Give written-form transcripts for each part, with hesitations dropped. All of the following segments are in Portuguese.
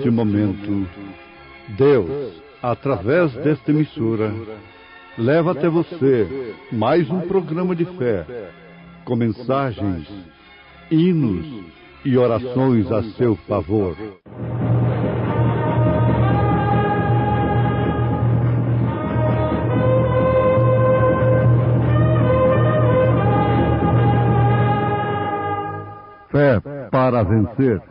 neste momento, Deus, através desta emissora, leva até você mais um programa de fé, com mensagens, hinos e orações a seu favor. Fé para vencer.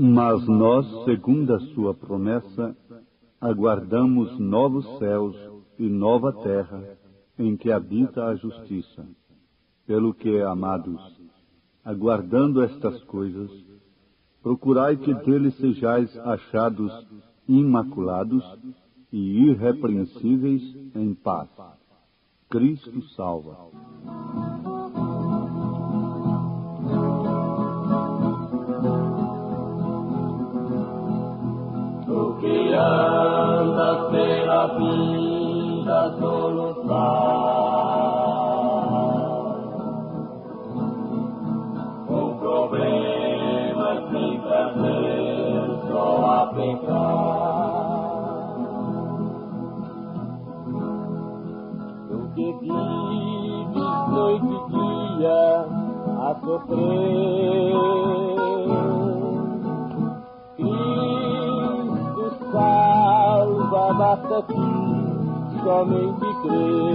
Mas nós, segundo a sua promessa, aguardamos novos céus e nova terra, em que habita a justiça. Pelo que, amados, aguardando estas coisas, procurai que deles sejais achados imaculados e irrepreensíveis em paz. Cristo salva. Que andas pela vida soluçar, com problemas sem prazer, só a pecar. Tu que vives noite e dia a sofrer, salva, basta tu somente crer.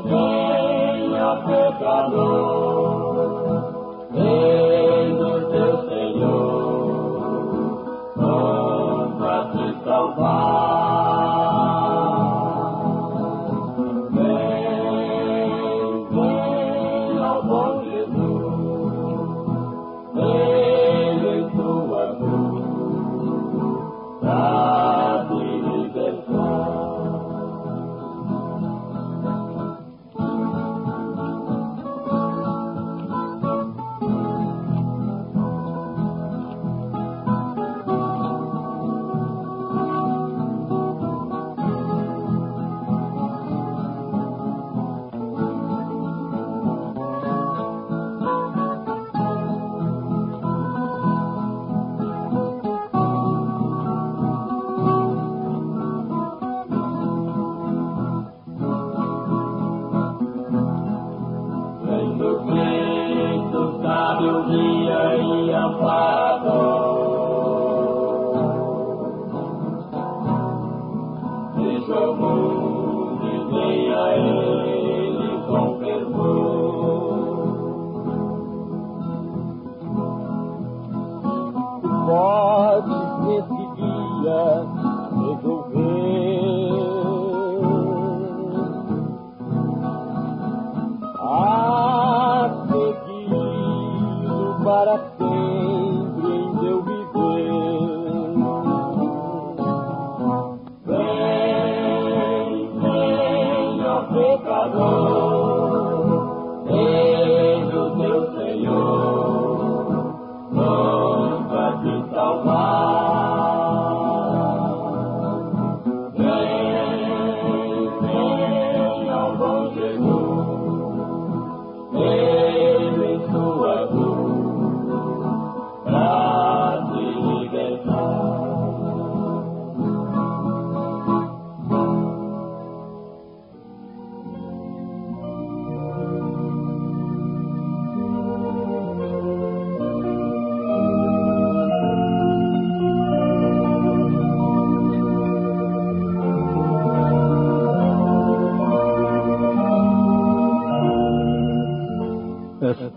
Venha pecador, vem do teu Senhor, pronto a te salvar. Vem ao bom Jesus.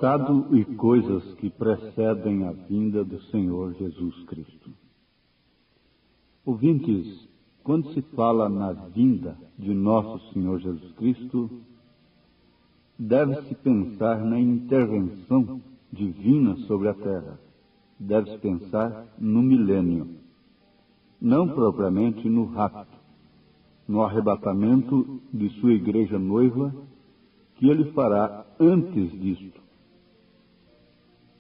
Passado e coisas que precedem a vinda do Senhor Jesus Cristo. Ouvintes, quando se fala na vinda de nosso Senhor Jesus Cristo, deve-se pensar na intervenção divina sobre a terra. Deve-se pensar no milênio, não propriamente no rapto, no arrebatamento de sua igreja noiva, que ele fará antes disto.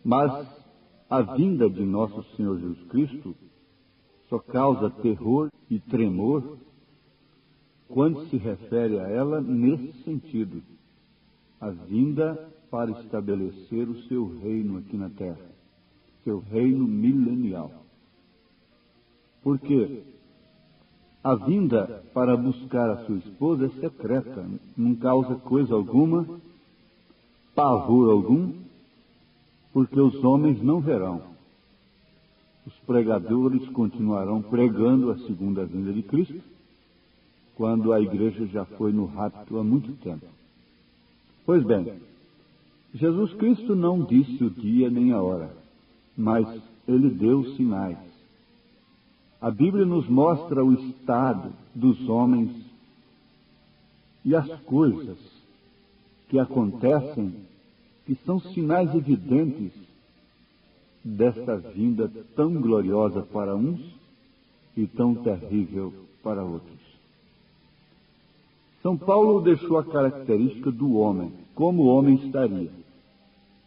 Mas a vinda de nosso Senhor Jesus Cristo só causa terror e tremor quando se refere a ela nesse sentido: a vinda para estabelecer o seu reino aqui na terra, seu reino milenial. Porque a vinda para buscar a sua esposa é secreta, não causa coisa alguma, pavor algum, porque os homens não verão. Os pregadores continuarão pregando a segunda vinda de Cristo, quando a igreja já foi no rapto há muito tempo. Pois bem, Jesus Cristo não disse o dia nem a hora, mas ele deu sinais. A Bíblia nos mostra o estado dos homens e as coisas que acontecem, que são sinais evidentes desta vinda tão gloriosa para uns e tão terrível para outros. São Paulo deixou a característica do homem, como o homem estaria.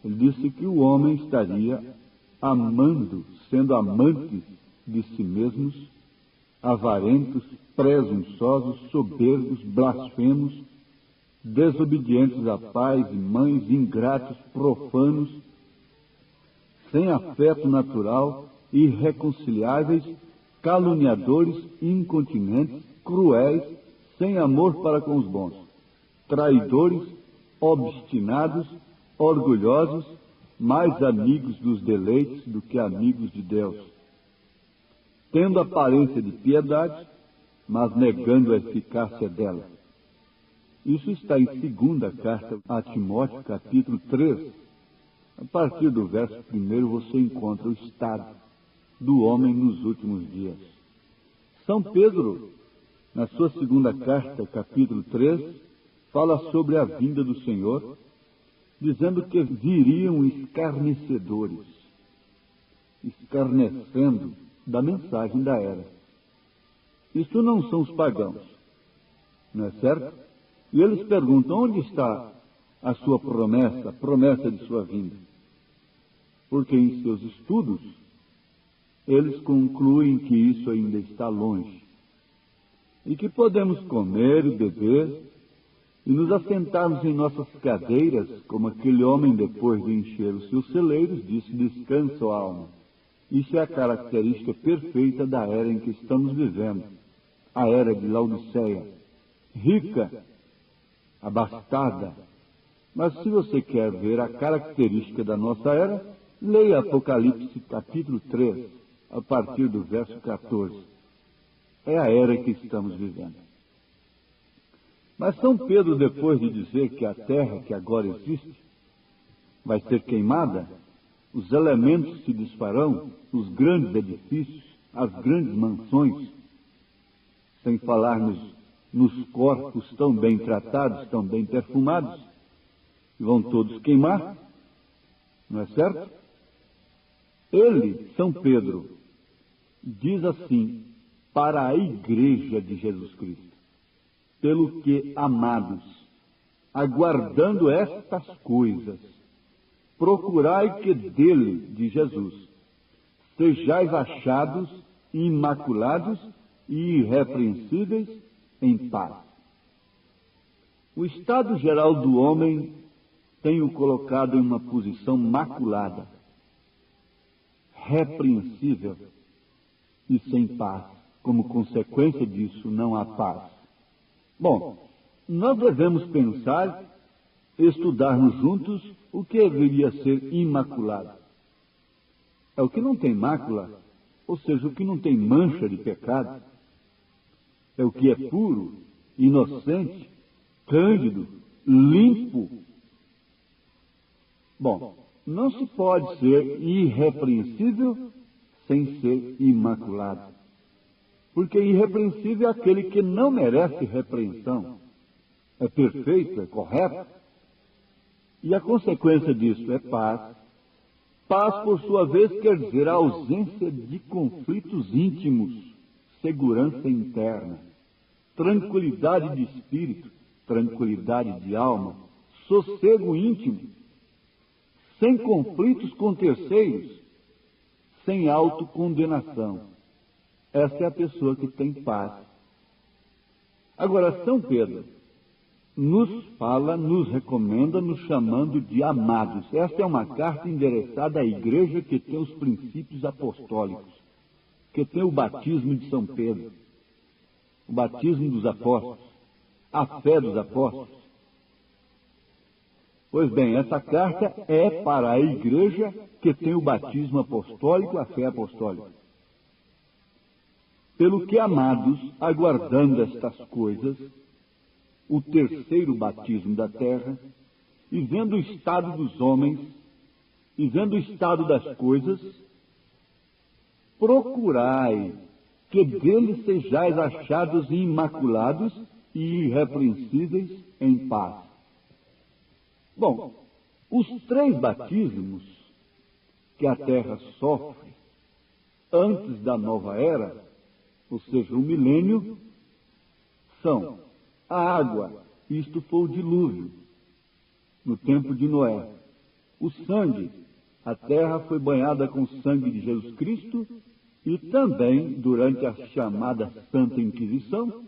Ele disse que o homem estaria amando, sendo amantes de si mesmos, avarentos, presunçosos, soberbos, blasfemos, desobedientes a pais e mães, ingratos, profanos, sem afeto natural, irreconciliáveis, caluniadores, incontinentes, cruéis, sem amor para com os bons, traidores, obstinados, orgulhosos, mais amigos dos deleites do que amigos de Deus, tendo aparência de piedade, mas negando a eficácia dela. Isso está em 2ª carta a Timóteo, capítulo 3. A partir do verso 1 você encontra o estado do homem nos últimos dias. São Pedro, na sua 2ª carta, capítulo 3, fala sobre a vinda do Senhor, dizendo que viriam escarnecedores, escarnecendo da mensagem da era. Isso não são os pagãos, não é certo? E eles perguntam: onde está a sua promessa, a promessa de sua vinda? Porque em seus estudos, eles concluem que isso ainda está longe. E que podemos comer e beber e nos assentarmos em nossas cadeiras, como aquele homem, depois de encher os seus celeiros, disse: descansa, ó alma. Isso é a característica perfeita da era em que estamos vivendo, a era de Laodiceia, rica, abastada. Mas se você quer ver a característica da nossa era, leia Apocalipse capítulo 3, a partir do verso 14. É a era que estamos vivendo. Mas São Pedro, depois de dizer que a terra que agora existe vai ser queimada, os elementos se desfarão, os grandes edifícios, as grandes mansões, sem falar nos corpos tão bem tratados, tão bem perfumados, vão todos queimar, não é certo? Ele, São Pedro, diz assim para a igreja de Jesus Cristo: pelo que, amados, aguardando estas coisas, procurai que dele, de Jesus, sejais achados imaculados e irrepreensíveis em paz. O estado geral do homem tem o colocado em uma posição maculada, repreensível e sem paz. Como consequência disso, não há paz. Bom, nós devemos pensar, estudarmos juntos o que deveria ser imaculado. É o que não tem mácula, ou seja, o que não tem mancha de pecado. É o que é puro, inocente, cândido, limpo. Bom, não se pode ser irrepreensível sem ser imaculado. Porque irrepreensível é aquele que não merece repreensão. É perfeito, é correto. E a consequência disso é paz. Paz, por sua vez, quer dizer a ausência de conflitos íntimos, segurança interna, tranquilidade de espírito, tranquilidade de alma, sossego íntimo, sem conflitos com terceiros, sem autocondenação. Essa é a pessoa que tem paz. Agora, São Pedro nos fala, nos recomenda, nos chamando de amados. Esta é uma carta endereçada à igreja que tem os princípios apostólicos, que tem o batismo de São Pedro, o batismo dos apóstolos, a fé dos apóstolos. Pois bem, essa carta é para a igreja que tem o batismo apostólico, a fé apostólica. Pelo que, amados, aguardando estas coisas, o terceiro batismo da terra, e vendo o estado dos homens, e vendo o estado das coisas, procurai que deles sejais achados imaculados e irrepreensíveis em paz. Bom, os 3 batismos que a terra sofre antes da nova era, ou seja, o milênio, são a água, isto foi o dilúvio, no tempo de Noé. O sangue, a terra foi banhada com o sangue de Jesus Cristo, e também, durante a chamada Santa Inquisição,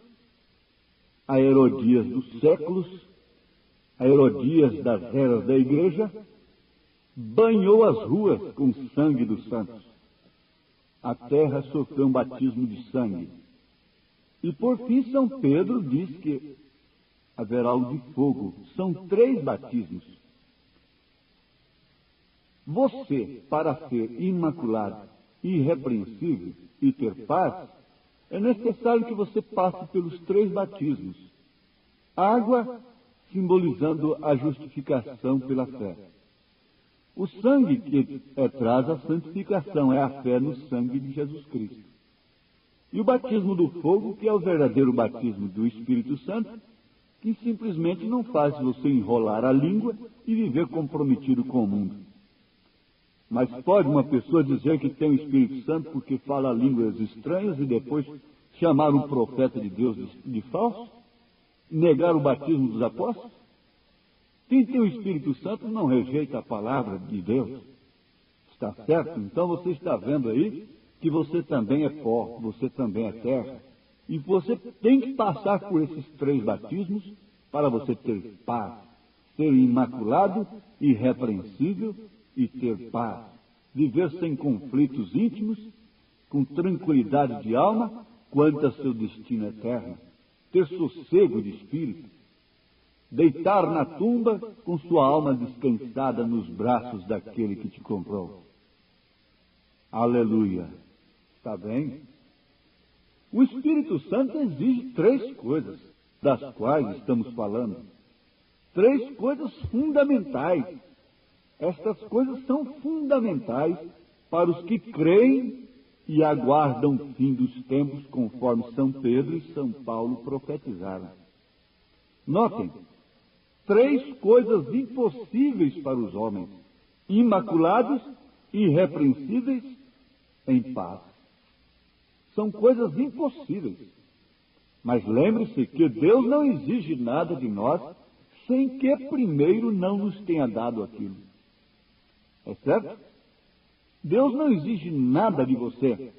a Herodias dos séculos, a Herodias das eras da igreja, banhou as ruas com o sangue dos santos. A terra sofreu um batismo de sangue. E por fim, São Pedro diz que haverá o de fogo. São 3 batismos. Você, para ser imaculado, irrepreensível e ter paz, é necessário que você passe pelos 3 batismos. Água, simbolizando a justificação pela fé. O sangue que traz a santificação é a fé no sangue de Jesus Cristo. E o batismo do fogo, que é o verdadeiro batismo do Espírito Santo, que simplesmente não faz você enrolar a língua e viver comprometido com o mundo. Mas pode uma pessoa dizer que tem o Espírito Santo porque fala línguas estranhas e depois chamar um profeta de Deus de falso? Negar o batismo dos apóstolos? Quem tem o Espírito Santo não rejeita a palavra de Deus. Está certo? Então você está vendo aí que você também é pó, você também é terra. E você tem que passar por esses 3 batismos para você ter paz, ser imaculado, irrepreensível e ter paz. Viver sem conflitos íntimos, com tranquilidade de alma, quanto a seu destino eterno. Ter sossego de espírito. Deitar na tumba com sua alma descansada nos braços daquele que te comprou. Aleluia! Está bem? O Espírito Santo exige 3 coisas, das quais estamos falando. 3 coisas fundamentais. Estas coisas são fundamentais para os que creem e aguardam o fim dos tempos, conforme São Pedro e São Paulo profetizaram. Notem, 3 coisas impossíveis para os homens: imaculados, irrepreensíveis, em paz. São coisas impossíveis. Mas lembre-se que Deus não exige nada de nós sem que primeiro não nos tenha dado aquilo. É certo? Deus não exige nada de você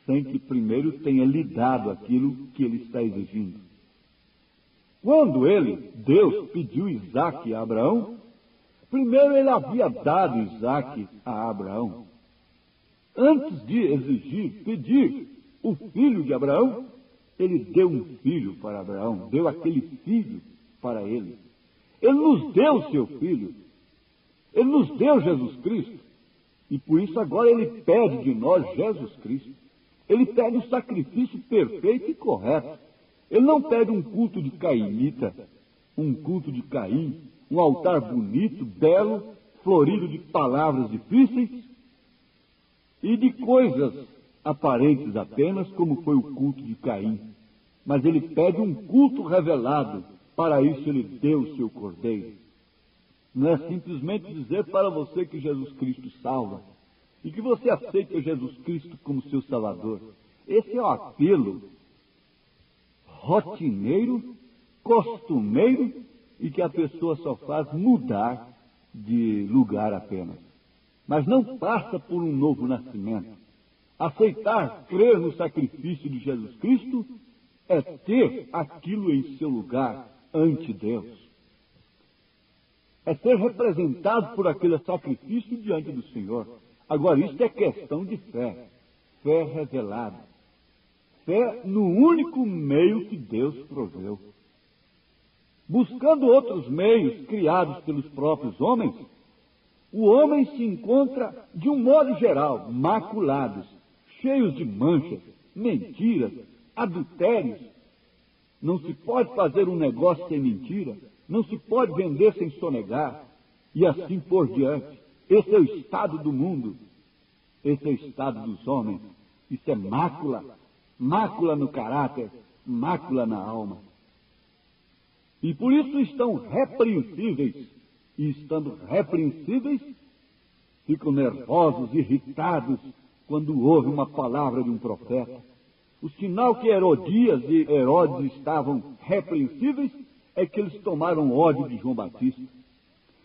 sem que primeiro tenha lhe dado aquilo que Ele está exigindo. Quando Deus, pediu Isaque a Abraão, primeiro Ele havia dado Isaque a Abraão. Antes de exigir, pedir o filho de Abraão, Ele deu um filho para Abraão, deu aquele filho para ele. Ele nos deu o seu filho. Ele nos deu Jesus Cristo. E por isso agora Ele pede de nós Jesus Cristo. Ele pede o sacrifício perfeito e correto. Ele não pede um culto de cainita, um culto de Caim, um altar bonito, belo, florido de palavras difíceis e de coisas aparentes apenas, como foi o culto de Caim. Mas ele pede um culto revelado. Para isso ele deu o seu cordeiro. Não é simplesmente dizer para você que Jesus Cristo salva e que você aceita Jesus Cristo como seu Salvador. Esse é o apelo rotineiro, costumeiro e que a pessoa só faz mudar de lugar apenas. Mas não passa por um novo nascimento. Aceitar, crer no sacrifício de Jesus Cristo é ter aquilo em seu lugar ante Deus. É ser representado por aquele sacrifício diante do Senhor. Agora, isso é questão de fé. Fé revelada. Fé no único meio que Deus proveu. Buscando outros meios criados pelos próprios homens, o homem se encontra, de um modo geral, maculados, cheios de manchas, mentiras, adultérios. Não se pode fazer um negócio sem mentira, não se pode vender sem sonegar, e assim por diante. Esse é o estado do mundo, esse é o estado dos homens. Isso é mácula, mácula no caráter, mácula na alma. E por isso estão repreensíveis, e estando repreensíveis, ficam nervosos, irritados, quando ouvem uma palavra de um profeta. O sinal que Herodias e Herodes estavam repreensíveis é que eles tomaram ódio de João Batista.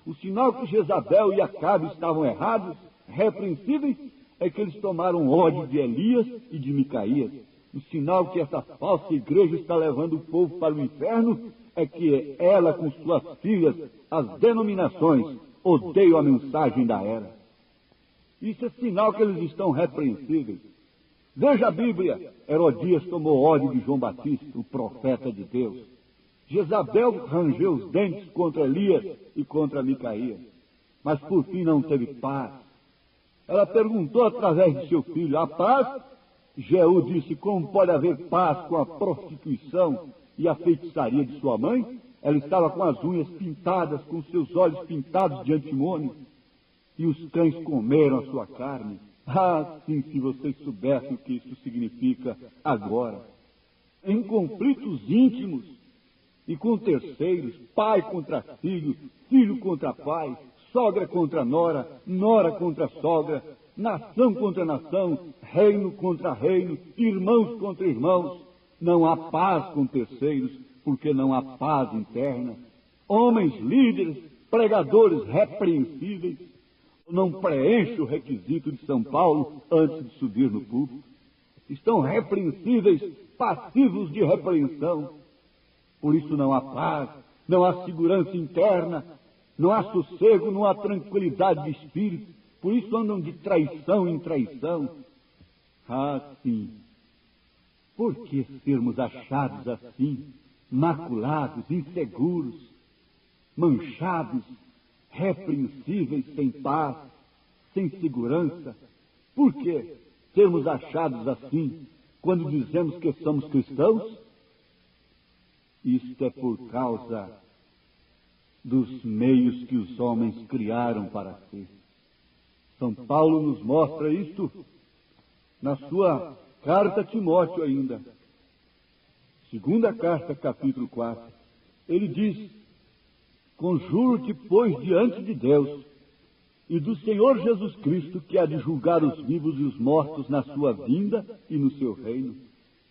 O sinal que Jezabel e Acabe estavam errados, repreensíveis, é que eles tomaram ódio de Elias e de Micaías. O sinal que essa falsa igreja está levando o povo para o inferno é que ela, com suas filhas, as denominações, odeiam a mensagem da era. Isso é sinal que eles estão repreensíveis. Veja a Bíblia. Herodias tomou ódio de João Batista, o profeta de Deus. Jezabel rangeu os dentes contra Elias e contra Micaías. Mas por fim não teve paz. Ela perguntou através de seu filho: há paz? Jeú disse: como pode haver paz com a prostituição e a feitiçaria de sua mãe? Ela estava com as unhas pintadas, com seus olhos pintados de antimônio, e os cães comeram a sua carne. Ah, sim, se vocês soubessem o que isso significa agora. Em conflitos íntimos e com terceiros, pai contra filho, filho contra pai, sogra contra nora, nora contra sogra, nação contra nação, reino contra reino, irmãos contra irmãos. Não há paz com terceiros, porque não há paz interna. Homens líderes, pregadores repreensíveis, não preenchem o requisito de São Paulo antes de subir no púlpito. Estão repreensíveis, passivos de repreensão. Por isso não há paz, não há segurança interna, não há sossego, não há tranquilidade de espírito. Por isso andam de traição em traição. Ah, sim. Por que sermos achados assim, maculados, inseguros, manchados, repreensíveis, sem paz, sem segurança? Por que sermos achados assim quando dizemos que somos cristãos? Isto é por causa dos meios que os homens criaram para si. São Paulo nos mostra isto na sua carta a Timóteo ainda. Segunda carta, capítulo 4. Ele diz: conjuro-te, pois, diante de Deus e do Senhor Jesus Cristo, que há de julgar os vivos e os mortos na sua vinda e no seu reino,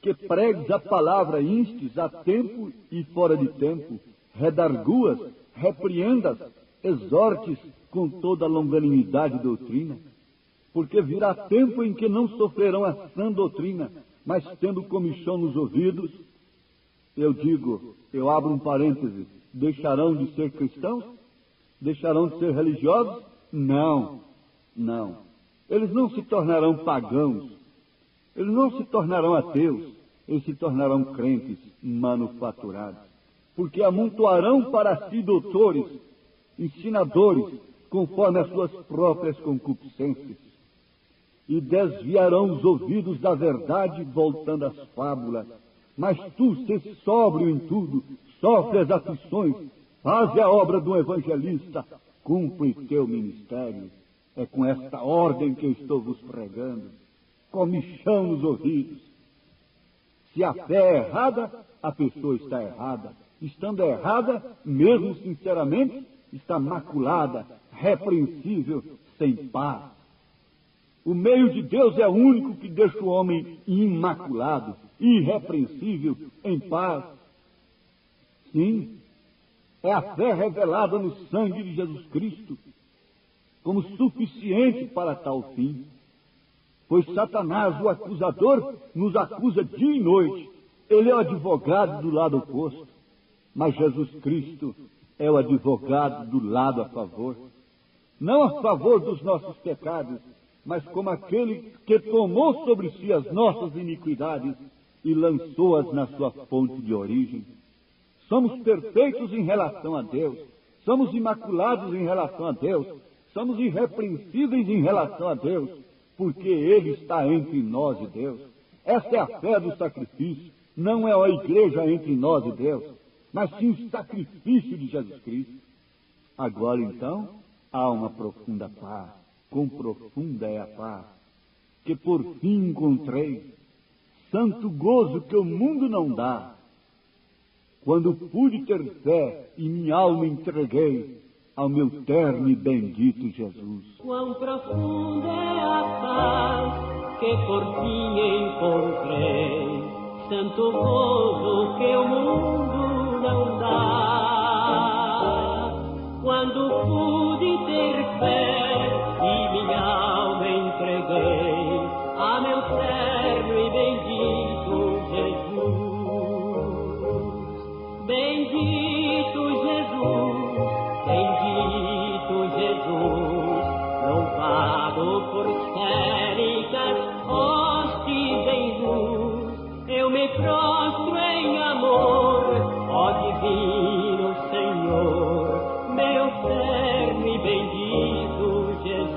que pregues a palavra, instes a tempo e fora de tempo, redarguas, repreendas, exortes com toda a longanimidade e doutrina, porque virá tempo em que não sofrerão a sã doutrina, mas tendo comichão nos ouvidos, eu abro um parêntese, deixarão de ser cristãos? Deixarão de ser religiosos? Não, não. Eles não se tornarão pagãos, eles não se tornarão ateus, eles se tornarão crentes manufaturados, porque amontoarão para si doutores, ensinadores, conforme as suas próprias concupiscências, e desviarão os ouvidos da verdade, voltando às fábulas. Mas tu, se sóbrio em tudo, sofre as aflições, faz a obra do evangelista, cumpre teu ministério. É com esta ordem que eu estou vos pregando. Comichão nos ouvidos. Se a fé é errada, a pessoa está errada. Estando errada, mesmo sinceramente, está maculada, repreensível, sem paz. O meio de Deus é o único que deixa o homem imaculado, irrepreensível, em paz. Sim, é a fé revelada no sangue de Jesus Cristo, como suficiente para tal fim. Pois Satanás, o acusador, nos acusa dia e noite. Ele é o advogado do lado oposto. Mas Jesus Cristo é o advogado do lado a favor. Não a favor dos nossos pecados, mas como aquele que tomou sobre si as nossas iniquidades e lançou-as na sua fonte de origem. Somos perfeitos em relação a Deus. Somos imaculados em relação a Deus. Somos irrepreensíveis em relação a Deus, porque Ele está entre nós e Deus. Esta é a fé do sacrifício. Não é a igreja entre nós e Deus, mas sim o sacrifício de Jesus Cristo. Agora, então, há uma profunda paz. Quão profunda é a paz, que por fim encontrei, santo gozo que o mundo não dá, quando pude ter fé e minha alma entreguei ao meu terno e bendito Jesus. Quão profunda é a paz que por fim encontrei, santo gozo que o mundo não dá. Quando pude ter fé e minha alma entreguei a meu terno e bendito Jesus. Bendito Jesus, bendito Jesus, louvado por célicas hostes em luz. Eu me prostro em amor, ó divino Senhor, meu terno e bendito Jesus.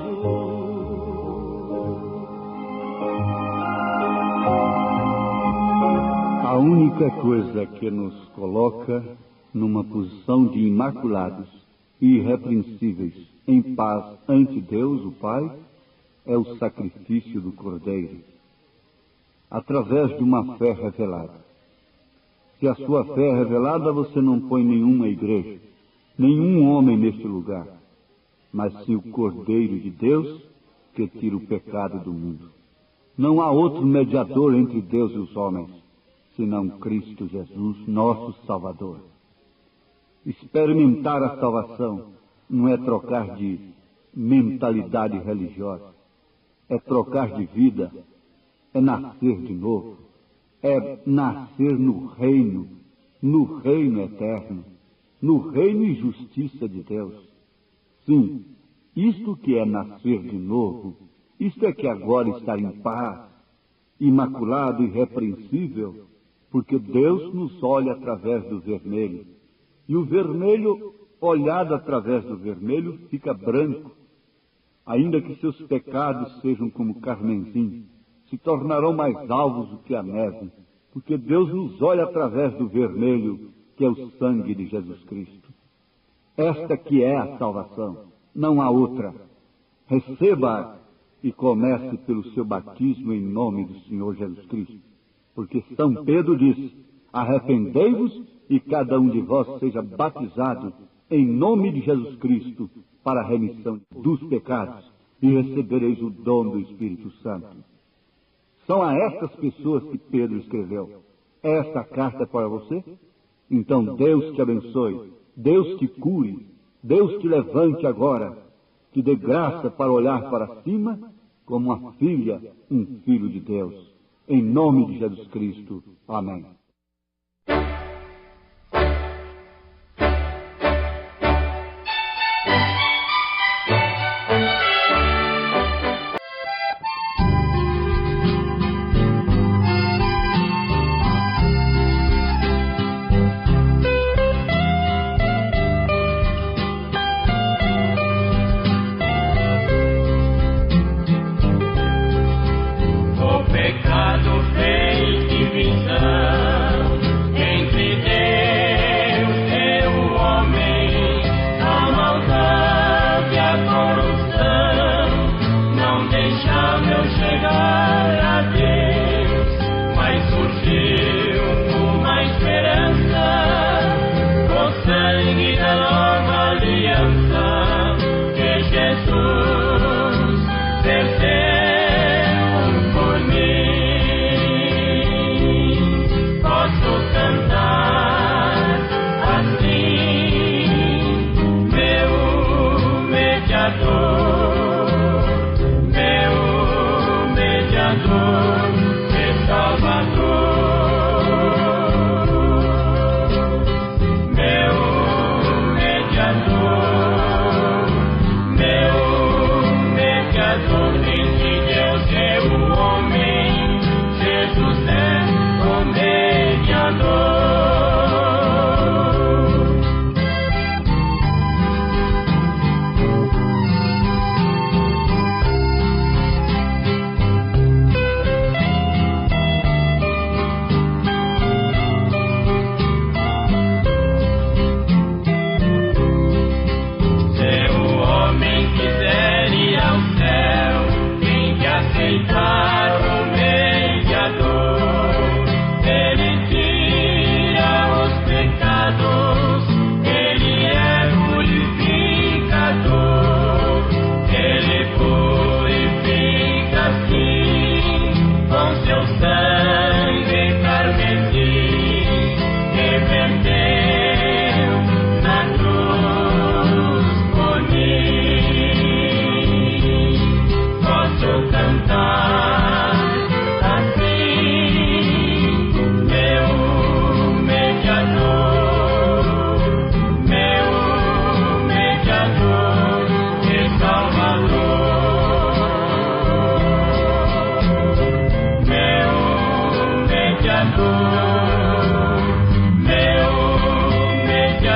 A única coisa que nos coloca numa posição de imaculados e irrepreensíveis, em paz ante Deus, o Pai, é o sacrifício do Cordeiro, através de uma fé revelada. Se a sua fé é revelada, você não põe nenhuma igreja, nenhum homem neste lugar, mas sim o Cordeiro de Deus que tira o pecado do mundo. Não há outro mediador entre Deus e os homens, senão Cristo Jesus, nosso Salvador. Experimentar a salvação não é trocar de mentalidade religiosa, é trocar de vida, é nascer de novo, é nascer no reino eterno, no reino e justiça de Deus. Sim, isto que é nascer de novo, isto é que agora está em paz, imaculado e irrepreensível, porque Deus nos olha através do vermelho, e o vermelho, olhado através do vermelho, fica branco, ainda que seus pecados sejam como carmesim, se tornarão mais alvos do que a neve, porque Deus nos olha através do vermelho, que é o sangue de Jesus Cristo. Esta que é a salvação, não há outra. Receba-a e comece pelo seu batismo em nome do Senhor Jesus Cristo. Porque São Pedro disse, arrependei-vos e cada um de vós seja batizado em nome de Jesus Cristo para a remissão dos pecados e recebereis o dom do Espírito Santo. São a estas pessoas que Pedro escreveu. Esta carta é para você? Então Deus te abençoe, Deus te cure, Deus te levante agora, te dê graça para olhar para cima como uma filha, um filho de Deus. Em nome de Jesus Cristo. Amém. O pecado fez divisão.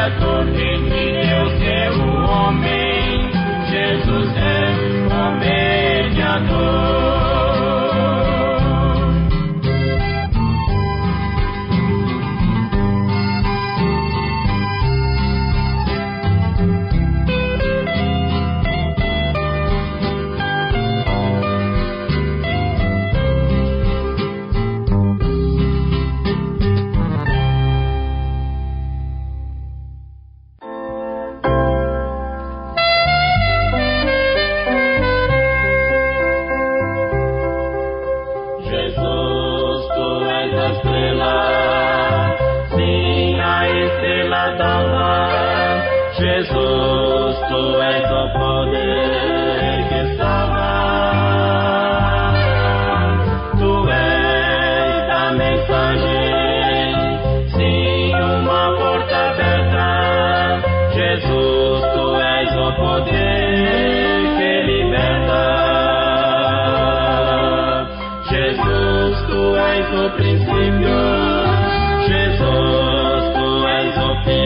Criador, quem de Deus é o homem, Jesus é o mediador. Jesus, tu és o poder que salva, tu és a mensagem, sim, uma porta aberta. Jesus, tu és o poder que liberta. Jesus, tu és o princípio, Jesus, tu és o fim.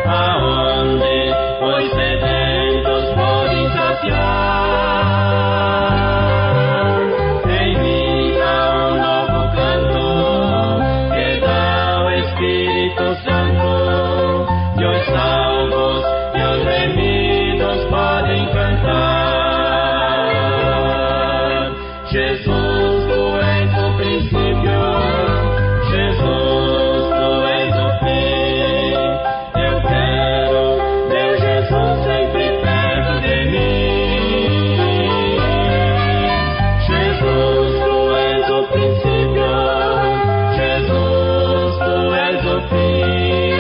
Aonde os sedentos podem saciar, em mim há novo canto que dá o Espírito Santo, e os salvos e os remidos podem cantar. Jesus, tu és o princípio, Jesus, tu és o fim. Eu quero meu Jesus sempre perto de mim. Jesus, tu és o princípio, Jesus, tu és o fim.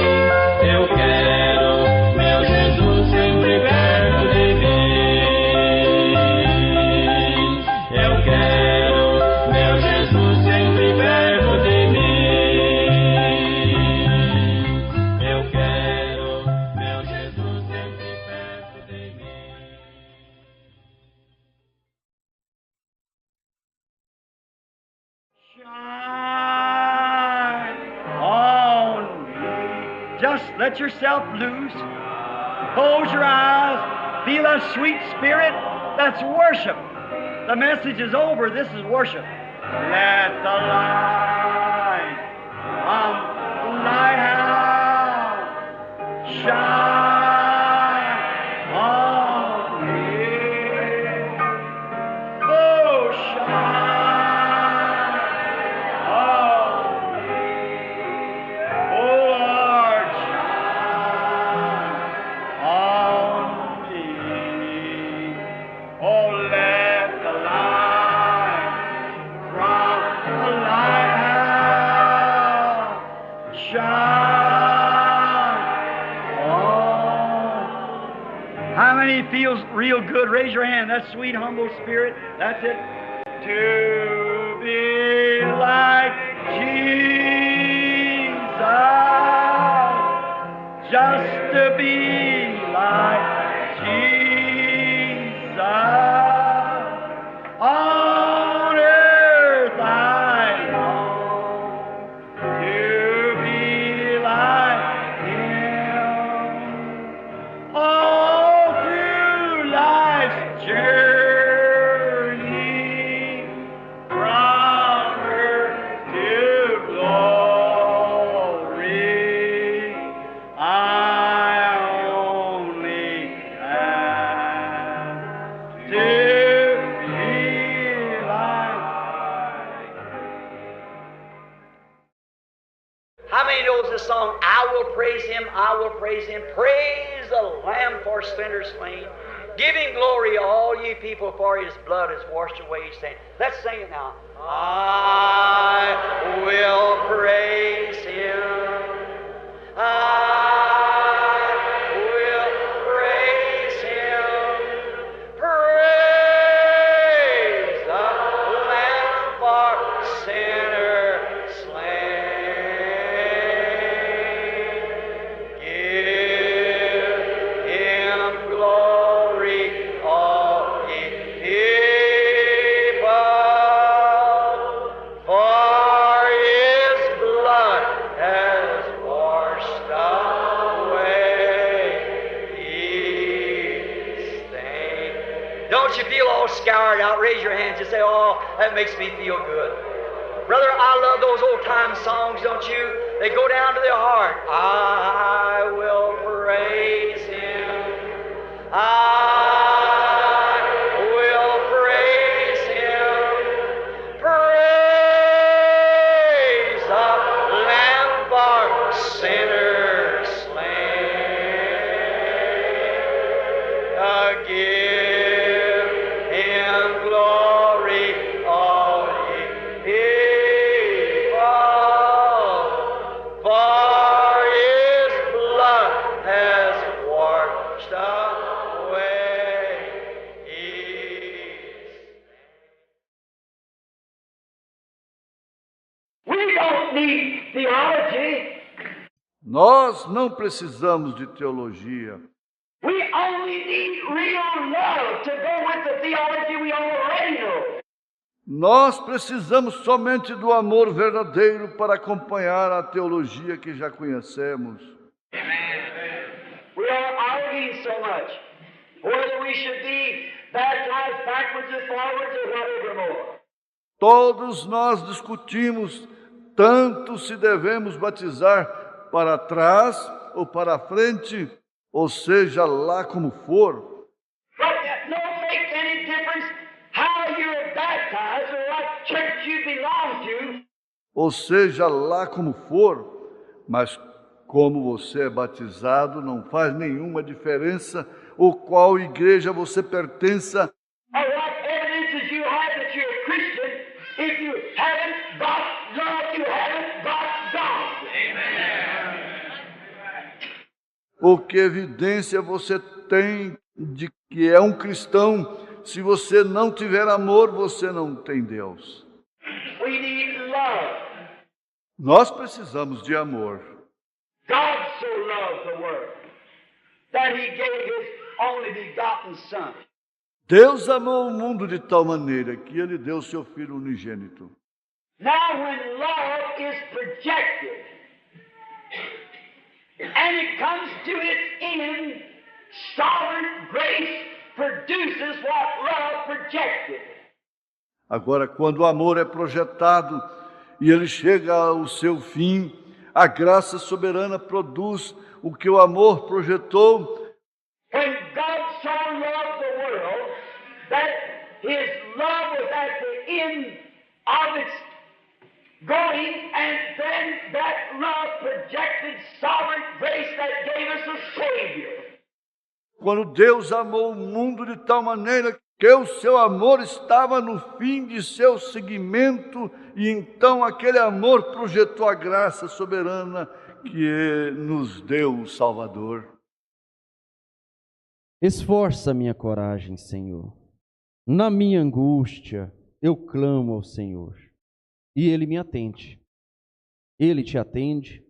Eu quero meu Jesus sempre perto de mim. Eu quero meu Jesus sempre perto de mim. Eu quero meu Jesus sempre perto de mim. Shine on me. Just let yourself loose. Close your eyes. Feel that sweet spirit. That's worship. The message is over. This is worship. Let the light from the lighthouse shine on me. Oh, shine on me. Oh, Lord, shine on me. Oh, let the light from the lighthouse shine on. How many feels real good? Raise your hand. That sweet, humble spirit. That's it. To be like Jesus. Just to be like Jesus. On earth I long to be like Him. All through life's journey, from earth to glory, I only have to be like. How many knows the song, I will praise Him, I will praise Him, praise the Lamb for sinners slain? Give Him glory, all ye people, for His blood has washed away His sin. Let's sing it now. I will praise Him. I will praise Him. Praise the Lamb for sinner slain. Give Him glory, all ye people, for His blood has washed away His stain. Don't you feel all scoured out? Raise your hands and say, oh, that makes me feel good. Brother, I love those old-time songs, don't you? They go down to the heart. I will praise Him. I will praise Him. Praise the Lamb for sinners slain. Give Him glory, all ye people, for His blood has washed away His. We don't need theology. Nós não precisamos de teologia. We only need real love to go with the theology we already know. Nós precisamos somente do amor verdadeiro para acompanhar a teologia que já conhecemos. We are arguing so much whether we should be baptized backwards and forwards or whatever more. Todos nós discutimos tanto se devemos batizar para trás ou para frente, ou seja, lá como for. But that no makes any difference how you're baptized or what church you belong to. Ou seja, lá como for, mas como você é batizado, não faz nenhuma diferença ou qual igreja você pertença. Or what evidences you have that you're a Christian. If you haven't got love, you haven't got God. Ou que evidência você tem de que é um cristão? Se você não tiver amor, você não tem Deus. We need love. Nós precisamos de amor. God so loved the world that He gave His only begotten Son. Deus amou o mundo de tal maneira que Ele deu seu Filho unigênito. Now when love is projected and it comes to its end, sovereign grace produces what love projected. Agora, quando o amor é projetado e ele chega ao seu fim, a graça soberana produz o que o amor projetou. When God so loved the world that His love was at the end of its going, and then that love projected sovereign grace that gave us a Savior. Quando Deus amou o mundo de tal maneira que o seu amor estava no fim de seu seguimento, e então aquele amor projetou a graça soberana que nos deu o Salvador. Esforça minha coragem, Senhor. Na minha angústia, eu clamo ao Senhor, e Ele me atende. Ele te atende.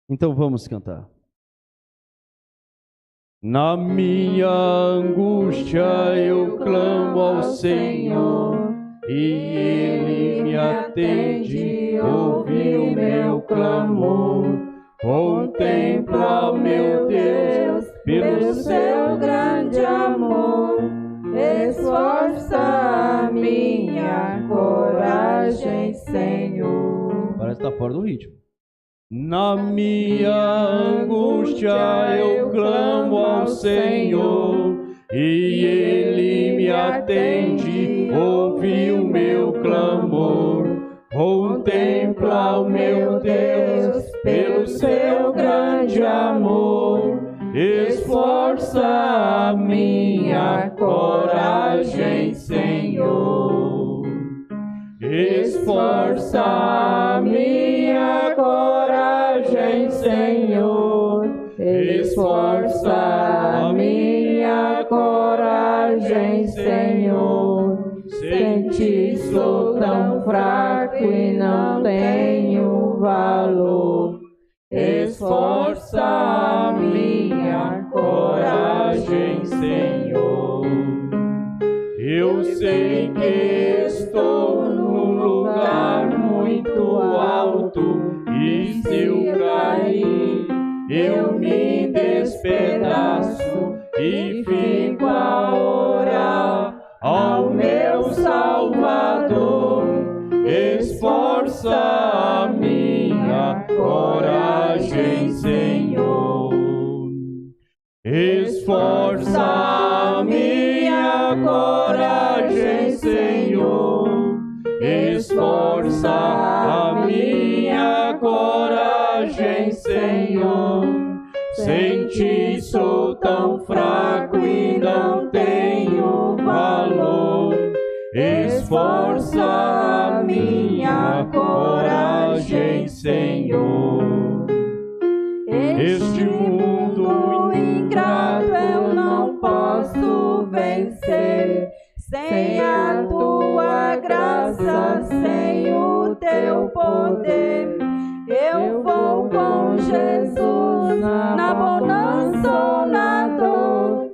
Então vamos cantar. Na minha angústia eu clamo ao Senhor, e Ele me atende, ouve o meu clamor. Contempla o meu Deus pelo seu grande amor. Esforça a minha coragem, Senhor. Parece que está fora do ritmo. Na minha angústia eu clamo ao Senhor, e Ele me atende, ouve o meu clamor. Contempla o meu Deus pelo seu grande amor. Esforça a minha minha coragem, Senhor. Esforça a minha coragem, Senhor. Esforça a minha coragem, Senhor. Sem ti sou tão fraco e não tenho valor. Esforça a minha coragem, Senhor. Eu sei que estou num lugar muito alto e se eu cair, eu me despedaço e fico a orar ao meu Salvador. Esforça a minha coragem, Senhor. Esforça a minha coragem, Senhor. Esforça a minha coragem, Senhor. Sem ti sou tão fraco e não tenho valor. Esforça a minha coragem, Senhor. Este mundo ingrato eu não posso vencer. Sem a tua graça, sem o teu poder, eu vou com Jesus na bonança ou na dor.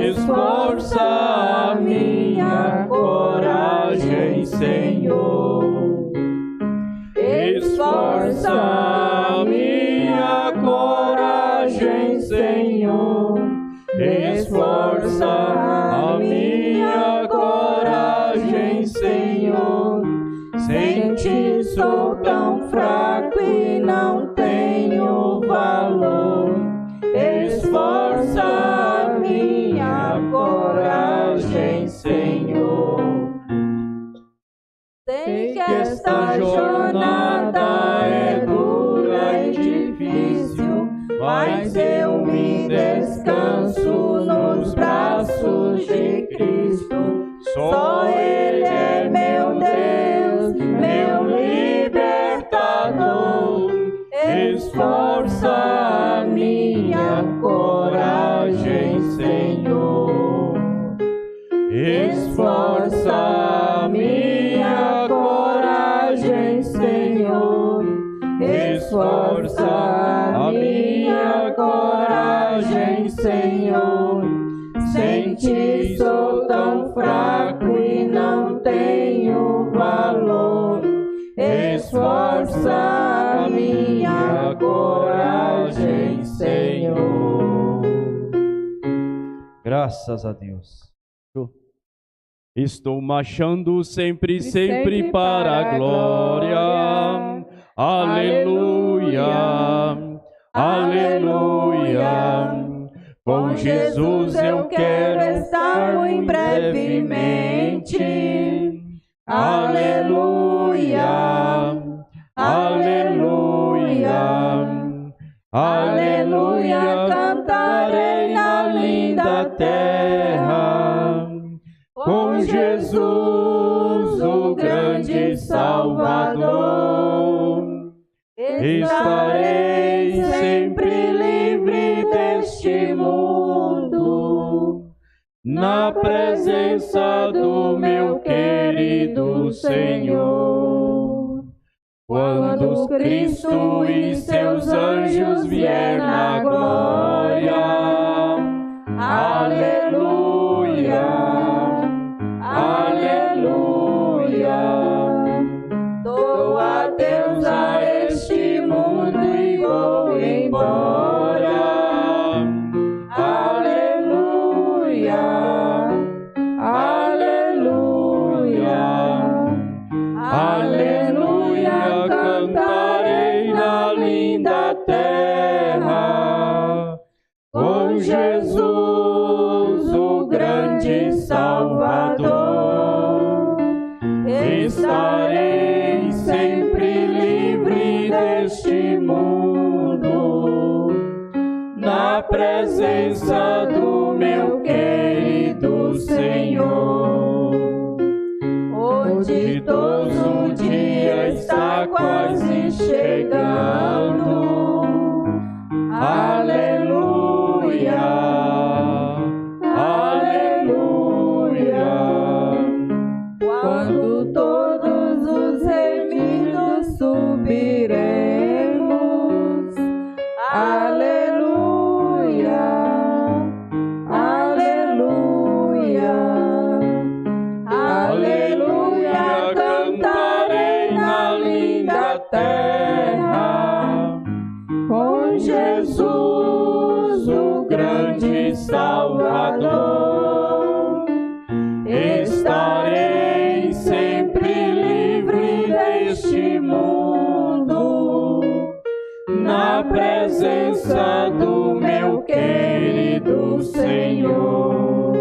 Esforça a minha coragem, Senhor. Esforça a minha coragem, Senhor. Esforça a minha coragem, Senhor. Sem ti sou tão fraco e não tenho valor. Esforça a minha coragem, Senhor. Sei que esta jornada é dura e difícil, mas eu me descanso nos braços de Cristo. Só Ele é meu Deus, meu libertador. Esforça a minha coragem, Senhor. Esforça a minha coragem, Senhor. Esforça a minha coragem, Senhor. Sem ti sou tão fraco e não tenho valor. Esforça a minha coragem, Senhor. Graças a Deus. Estou marchando sempre, sempre para a glória. Aleluia, aleluia. Com Jesus eu quero estar muito brevemente. Aleluia, aleluia, aleluia. Cantarei na linda terra. Com Jesus, o grande Salvador, estarei sempre livre deste mundo, na presença do meu querido Senhor. Quando Cristo e seus anjos vier na glória, aleluia. Aleluia, dou adeus a este mundo e vou embora. Aleluia, aleluia, aleluia. Cantarei na linda terra com Jesus, o grande Salvador. Estarei sempre livre deste mundo, na presença do meu querido do Senhor. O ditoso dia está quase chegando. Aleluia, aleluia. Quando todos os remidos subiremos. Aleluia, aleluia, aleluia. Cantarei na linda terra com Jesus, o grande Salvador. Estarei sempre livre deste mundo, na presença do meu querido Senhor.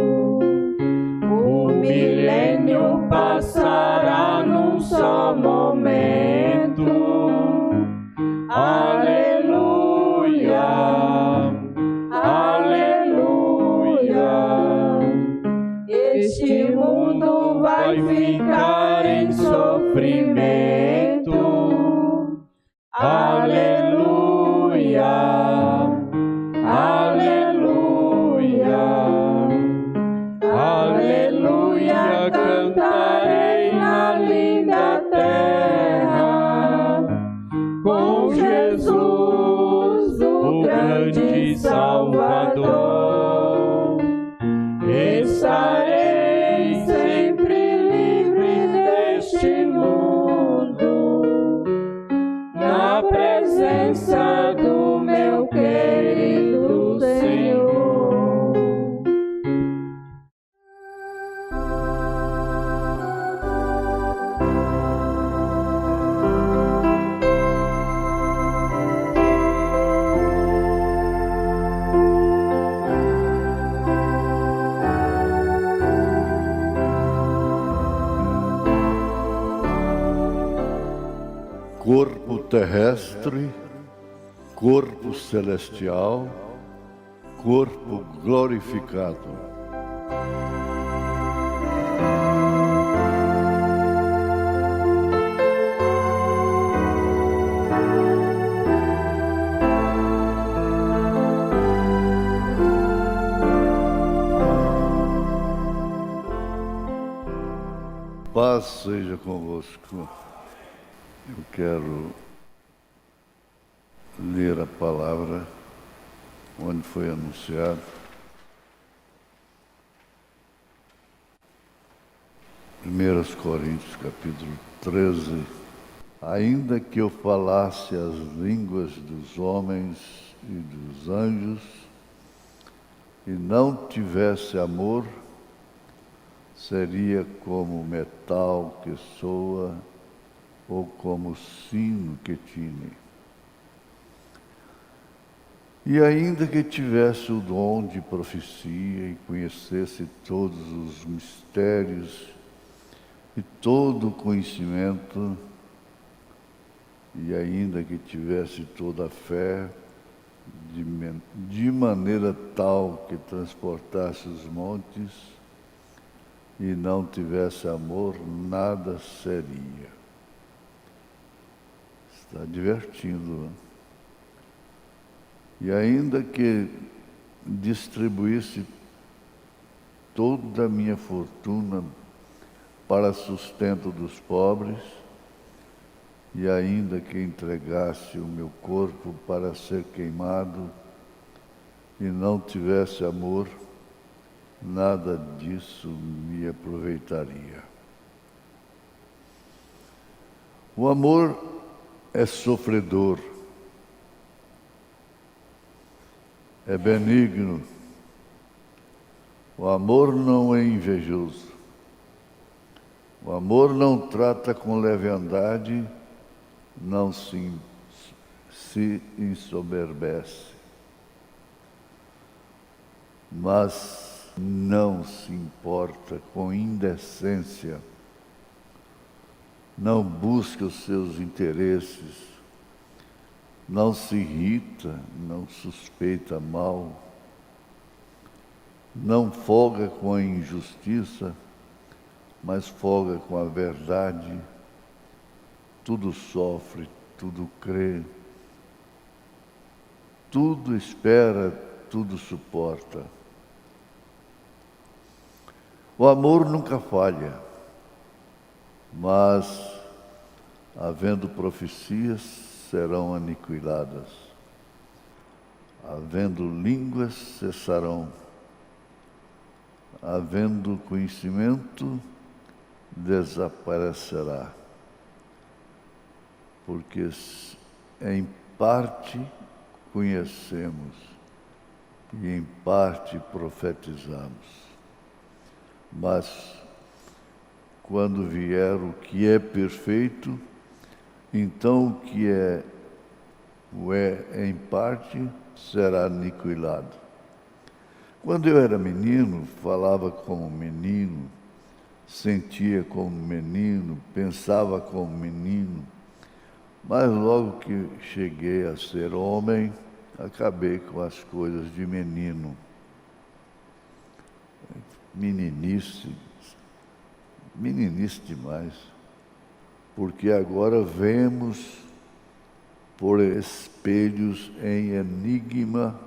O milênio passará num só momento. Aleluia, aleluia. Este mundo vai ficar em sofrimento. Aleluia, aleluia, aleluia. Cantarei na linda terra com Jesus, o grande Salvador. Estarei sempre livre deste mundo, na presença do meu querido Senhor. Corpo terrestre, corpo celestial, corpo glorificado. Paz seja convosco. Eu quero ler a palavra onde foi anunciado. 1 Coríntios, capítulo 13. Ainda que eu falasse as línguas dos homens e dos anjos e não tivesse amor, seria como metal que soa ou como sino que tine. E ainda que tivesse o dom de profecia e conhecesse todos os mistérios e todo o conhecimento, e ainda que tivesse toda a fé, de maneira tal que transportasse os montes, e não tivesse amor, nada seria. Está divertindo, né? E ainda que distribuísse toda a minha fortuna para sustento dos pobres, e ainda que entregasse o meu corpo para ser queimado, e não tivesse amor, nada disso me aproveitaria. O amor é sofredor, é benigno. O amor não é invejoso. O amor não trata com leviandade, não se ensoberbece, mas não se importa com indecência, não busca os seus interesses, não se irrita, não suspeita mal, não folga com a injustiça, mas folga com a verdade. Tudo sofre, tudo crê, tudo espera, tudo suporta. O amor nunca falha, mas, havendo profecias, serão aniquiladas. Havendo línguas, cessarão. Havendo conhecimento, desaparecerá. Porque em parte conhecemos e em parte profetizamos. Mas, quando vier o que é perfeito, então o que é em parte será aniquilado. Quando eu era menino, falava como menino, sentia como menino, pensava como menino, mas logo que cheguei a ser homem, acabei com as coisas de menino. Meninice demais, porque agora vemos por espelhos em enigma,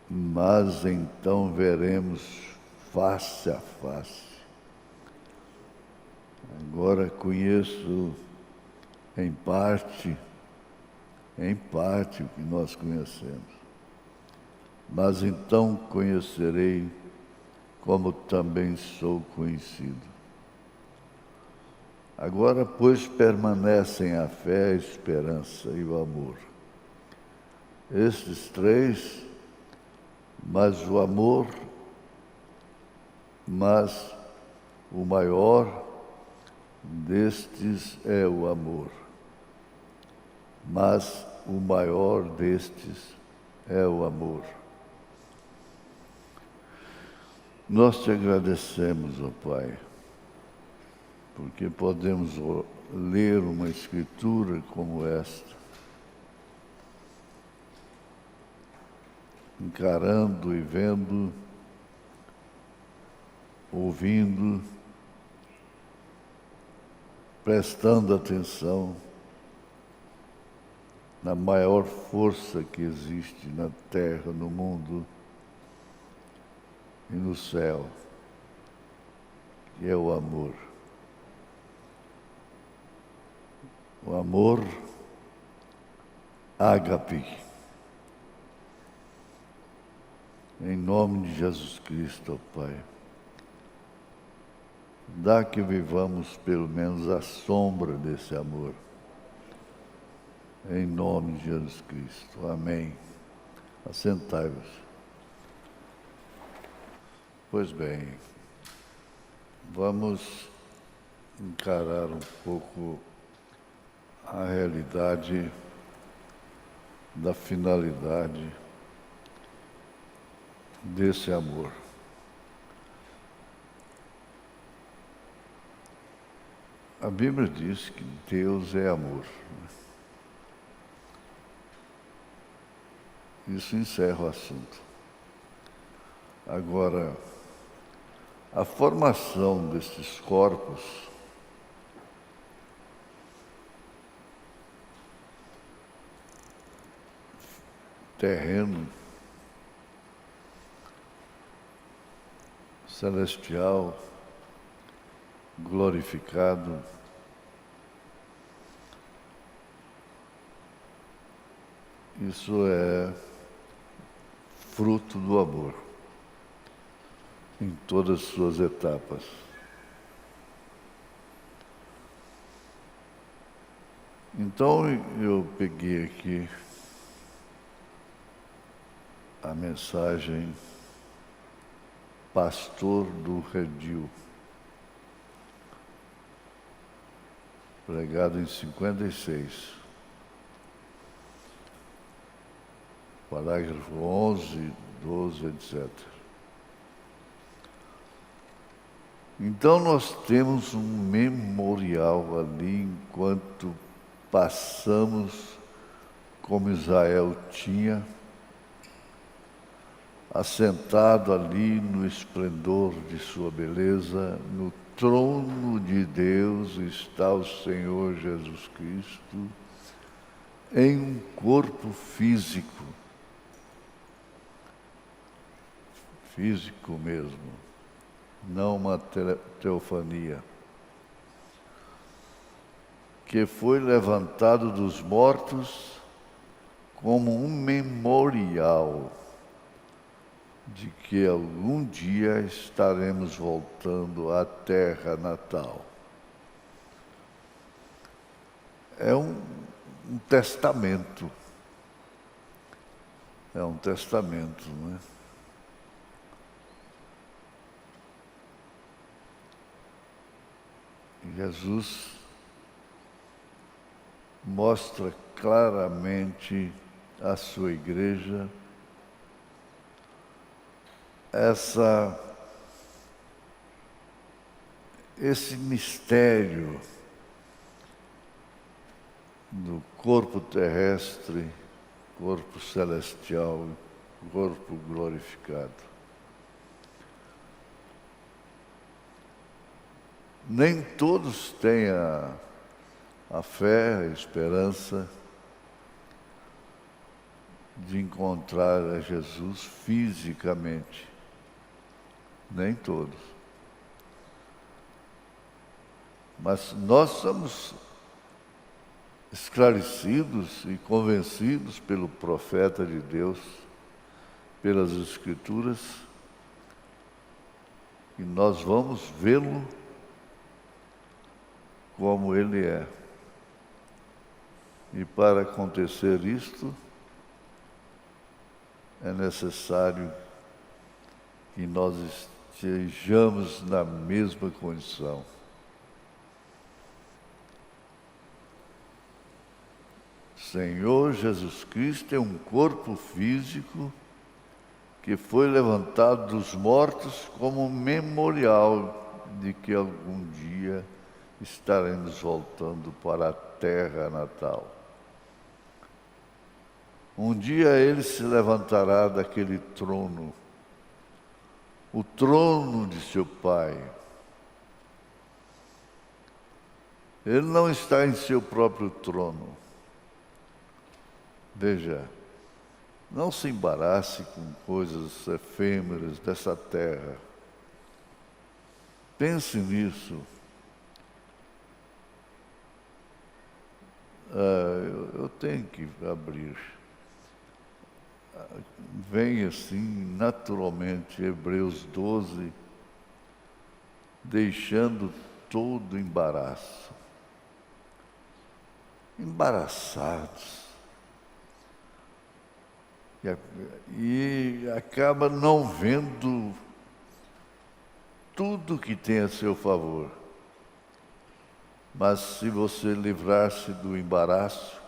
mas então veremos face a face. Agora conheço em parte o que nós conhecemos. Mas então conhecerei como também sou conhecido. Agora, pois, permanecem a fé, a esperança e o amor. Estes três, mas o amor, mas o maior destes é o amor. Mas o maior destes é o amor. Nós te agradecemos, ó Pai, porque podemos ler uma escritura como esta, encarando e vendo, ouvindo, prestando atenção na maior força que existe na terra, no mundo e no céu, que é o amor. O amor ágape. Em nome de Jesus Cristo, ó Pai, dá que vivamos pelo menos a sombra desse amor. Em nome de Jesus Cristo. Amém. Assentai-vos. Pois bem, vamos encarar um pouco a realidade da finalidade desse amor. A Bíblia diz que Deus é amor. Isso encerra o assunto. Agora, a formação destes corpos terreno, celestial, glorificado, isso é fruto do amor, em todas as suas etapas. Então eu peguei aqui a mensagem Pastor do Redil, pregado em 56, parágrafo 11, 12, etc. Então nós temos um memorial ali enquanto passamos, como Israel tinha, assentado ali no esplendor de sua beleza, no trono de Deus está o Senhor Jesus Cristo, em um corpo físico, físico mesmo, não uma teofania, que foi levantado dos mortos como um memorial de que algum dia estaremos voltando à terra natal. É um testamento. É um testamento, não é? Jesus mostra claramente à sua igreja esse mistério do corpo terrestre, corpo celestial, corpo glorificado. Nem todos têm a fé, a esperança de encontrar a Jesus fisicamente. Nem todos. Mas nós somos esclarecidos e convencidos pelo profeta de Deus, pelas Escrituras, que nós vamos vê-lo como ele é. E para acontecer isto, é necessário que nós estejamos na mesma condição. Senhor Jesus Cristo é um corpo físico que foi levantado dos mortos como memorial de que algum dia estaremos voltando para a terra natal. Um dia ele se levantará daquele trono, o trono de seu Pai. Ele não está em seu próprio trono. Veja, não se embarace com coisas efêmeras dessa terra. Pense nisso. Eu tenho que abrir. Vem assim, naturalmente, Hebreus 12, deixando todo embaraço. Embaraçados. E acaba não vendo tudo que tem a seu favor. Mas se você livrar-se do embaraço,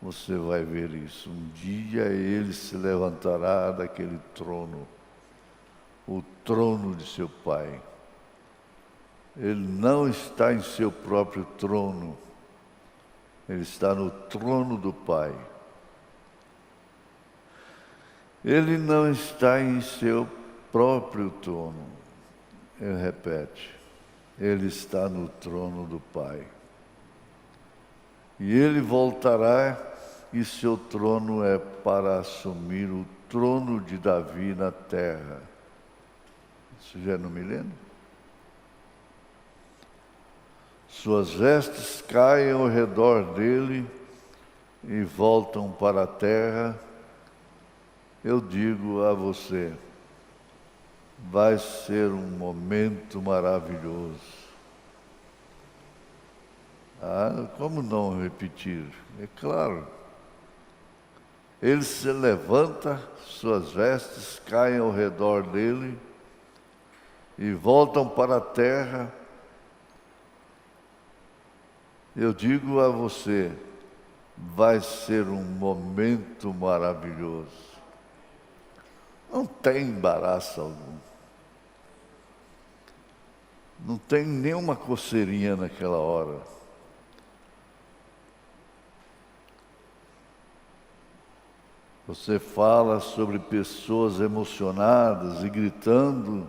você vai ver isso. Um dia ele se levantará daquele trono, o trono de seu Pai. Ele não está em seu próprio trono, ele está no trono do Pai. Ele não está em seu próprio trono. Ele repete, ele está no trono do Pai. E ele voltará, e seu trono é para assumir o trono de Davi na terra. Isso já é no milênio? Suas vestes caem ao redor dele e voltam para a terra. Eu digo a você, vai ser um momento maravilhoso. Como não repetir? É claro. Ele se levanta, suas vestes caem ao redor dele e voltam para a terra. Eu digo a você, vai ser um momento maravilhoso. Não tem embaraço algum. Não tem nenhuma coceirinha naquela hora. Você fala sobre pessoas emocionadas e gritando.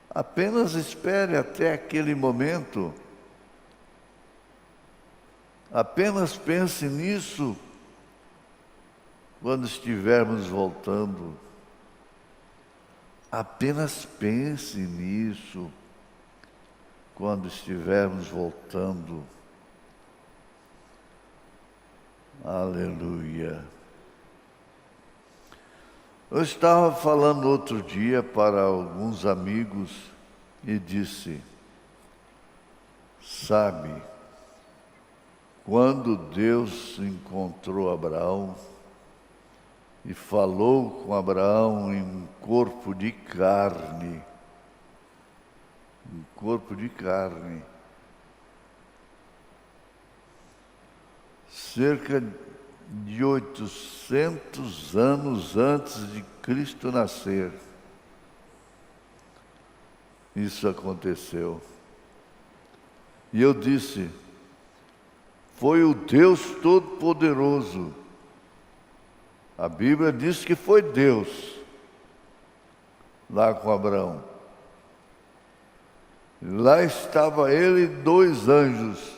Apenas espere até aquele momento. Apenas pense nisso quando estivermos voltando. Apenas pense nisso quando estivermos voltando. Aleluia. Eu estava falando outro dia para alguns amigos e disse: sabe, quando Deus encontrou Abraão e falou com Abraão em um corpo de carne, cerca de 800 anos antes de Cristo nascer, isso aconteceu. E eu disse: foi o Deus Todo-Poderoso. A Bíblia diz que foi Deus lá com Abraão. Lá estava ele e 2 anjos,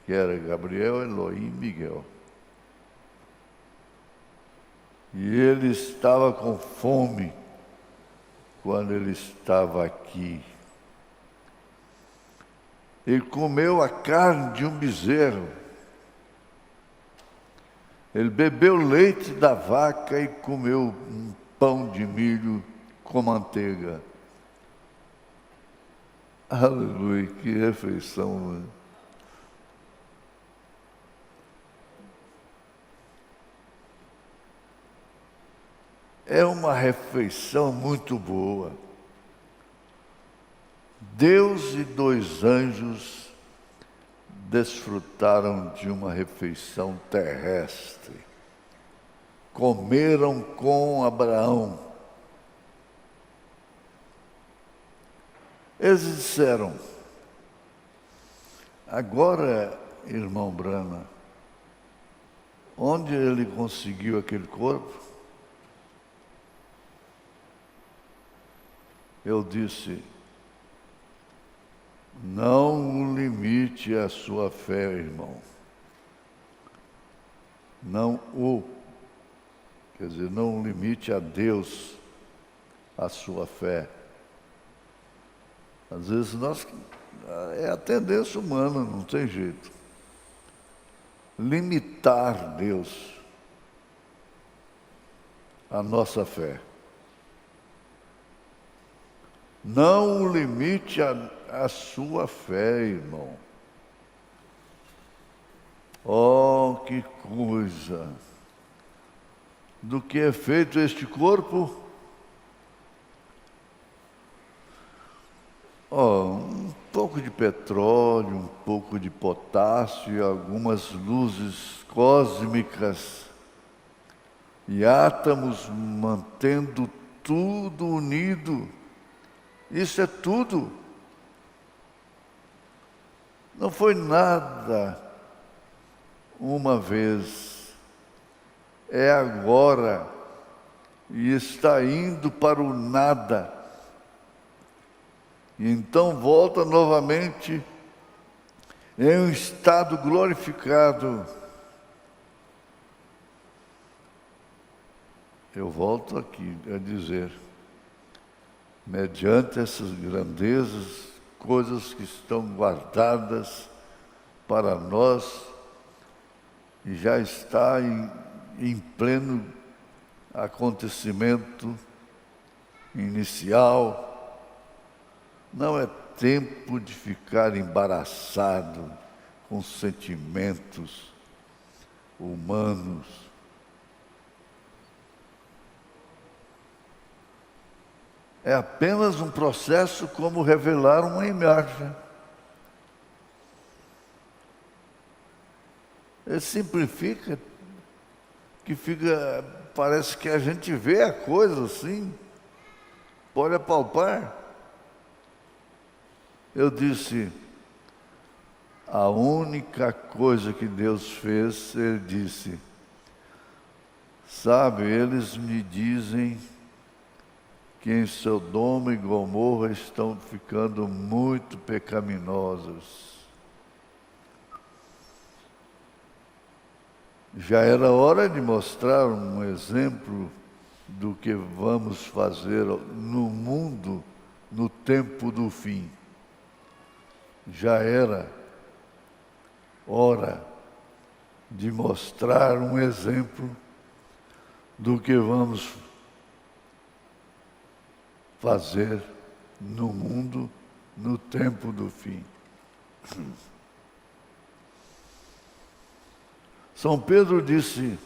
que era Gabriel, Elohim e Miguel. E ele estava com fome quando ele estava aqui. Ele comeu a carne de um bezerro. Ele bebeu leite da vaca e comeu um pão de milho com manteiga. Aleluia, que refeição, né? É uma refeição muito boa. Deus e 2 anjos desfrutaram de uma refeição terrestre. Comeram com Abraão. Eles disseram: agora, irmão Brana, onde ele conseguiu aquele corpo? Eu disse: não limite a sua fé, irmão. Não limite a Deus a sua fé. Às vezes é a tendência humana, não tem jeito. Limitar Deus a nossa fé. Não limite a sua fé, irmão. Oh, que coisa! Do que é feito este corpo? Oh, um pouco de petróleo, um pouco de potássio e algumas luzes cósmicas e átomos mantendo tudo unido. Isso é tudo. Não foi nada uma vez, é agora e está indo para o nada. E então volta novamente em um estado glorificado. Eu volto aqui a dizer, mediante essas grandezas, coisas que estão guardadas para nós e já está em pleno acontecimento inicial. Não é tempo de ficar embaraçado com sentimentos humanos. É apenas um processo como revelar uma imagem. Ele simplifica, que fica, parece que a gente vê a coisa assim, pode apalpar. Eu disse, a única coisa que Deus fez, Ele disse, Sabe, eles me dizem que em Sodoma e Gomorra estão ficando muito pecaminosos. Já era hora de mostrar um exemplo do que vamos fazer no mundo no tempo do fim. Já era hora de mostrar um exemplo do que vamos fazer no mundo no tempo do fim. São Pedro disse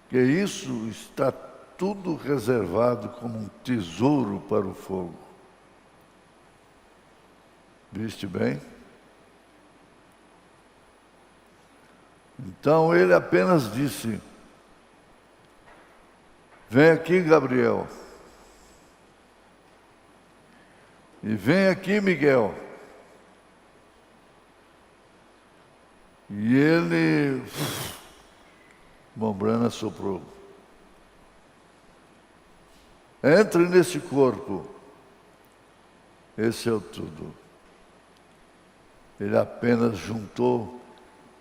que isso está tudo reservado como um tesouro para o fogo. Viste bem? Então ele apenas disse: vem aqui, Gabriel. E vem aqui, Miguel. E ele, Mombrana soprou. Entre nesse corpo. Esse é o tudo. Ele apenas juntou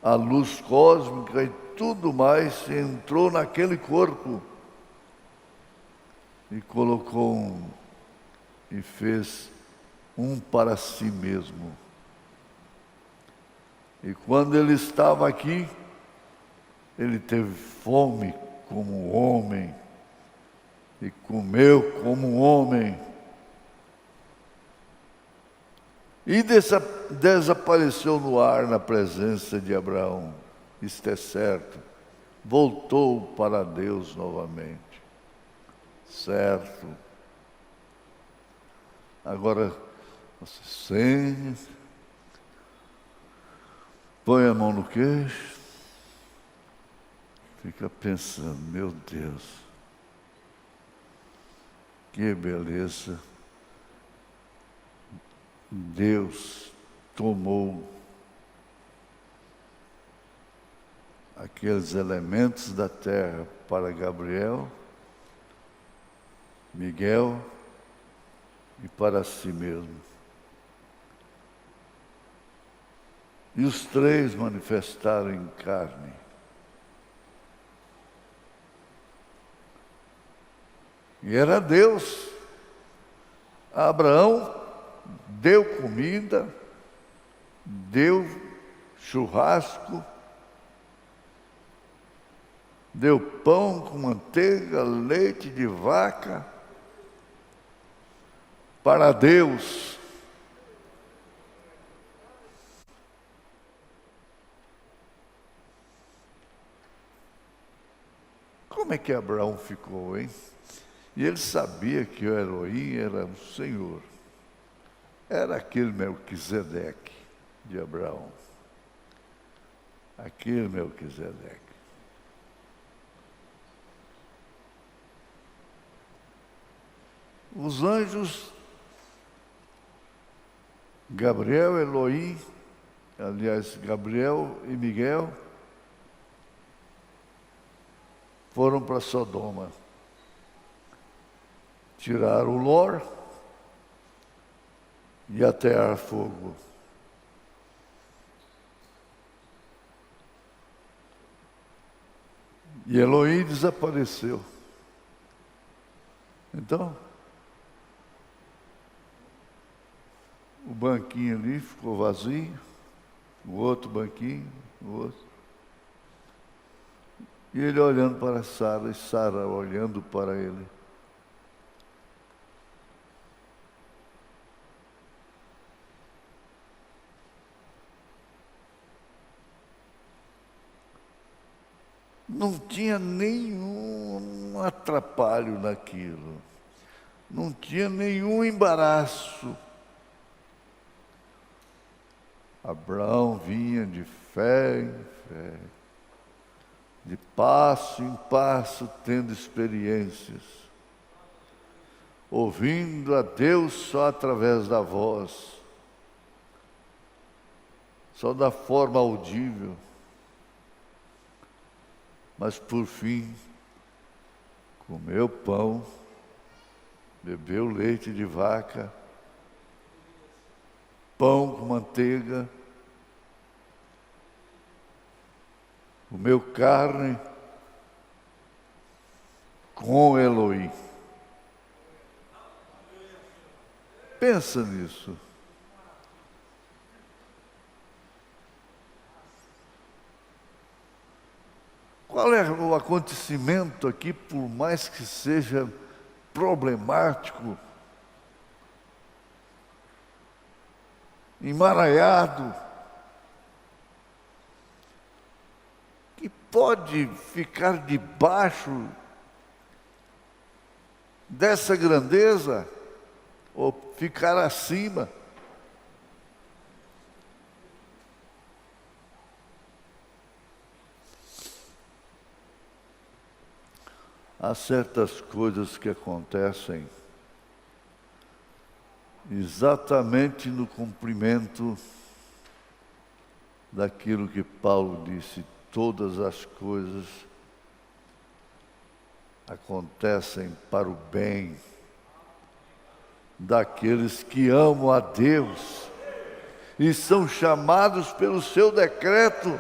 a luz cósmica e tudo mais, e entrou naquele corpo. E colocou e fez um para si mesmo. E quando ele estava aqui, ele teve fome como homem, e comeu como homem. E desapareceu no ar na presença de Abraão. Isto é certo. Voltou para Deus novamente. Certo. Agora, você sente, põe a mão no queixo, fica pensando, meu Deus, que beleza. Deus tomou aqueles elementos da terra para Gabriel, Miguel e para si mesmo. E os três manifestaram em carne. E era Deus. Abraão deu comida, deu churrasco, deu pão com manteiga, leite de vaca, para Deus. Como é que Abraão ficou, hein? E ele sabia que o Elohim era o Senhor. Era aquele Melquisedeque de Abraão. Aquele Melquisedeque. Os anjos, Gabriel, Elohim, aliás, Gabriel e Miguel, foram para Sodoma. Tiraram o Ló e atearam fogo. E Elohim desapareceu. Então, o banquinho ali ficou vazio, o outro banquinho, o outro. E ele olhando para Sara, e Sara olhando para ele. Não tinha nenhum atrapalho naquilo. Não tinha nenhum embaraço. Abraão vinha de fé em fé, de passo em passo, tendo experiências, ouvindo a Deus só através da voz, só da forma audível. mas por fim comeu pão, bebeu leite de vaca, pão com manteiga, comeu carne com Elohim. Pensa nisso. Qual é o acontecimento aqui, por mais que seja problemático, emaranhado, que pode ficar debaixo dessa grandeza ou ficar acima? Há certas coisas que acontecem exatamente no cumprimento daquilo que Paulo disse: todas as coisas acontecem para o bem daqueles que amam a Deus e são chamados pelo seu decreto.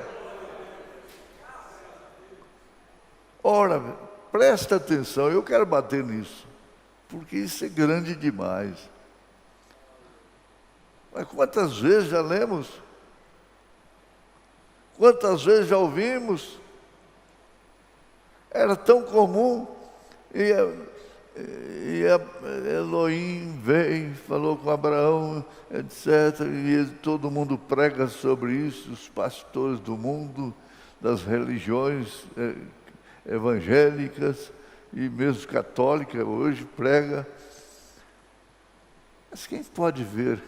Ora, presta atenção, eu quero bater nisso, porque isso é grande demais. Mas quantas vezes já lemos? Quantas vezes já ouvimos? Era tão comum. E Elohim veio, falou com Abraão, etc. E todo mundo prega sobre isso, os pastores do mundo, das religiões evangélicas e mesmo católica hoje prega. Mas quem pode ver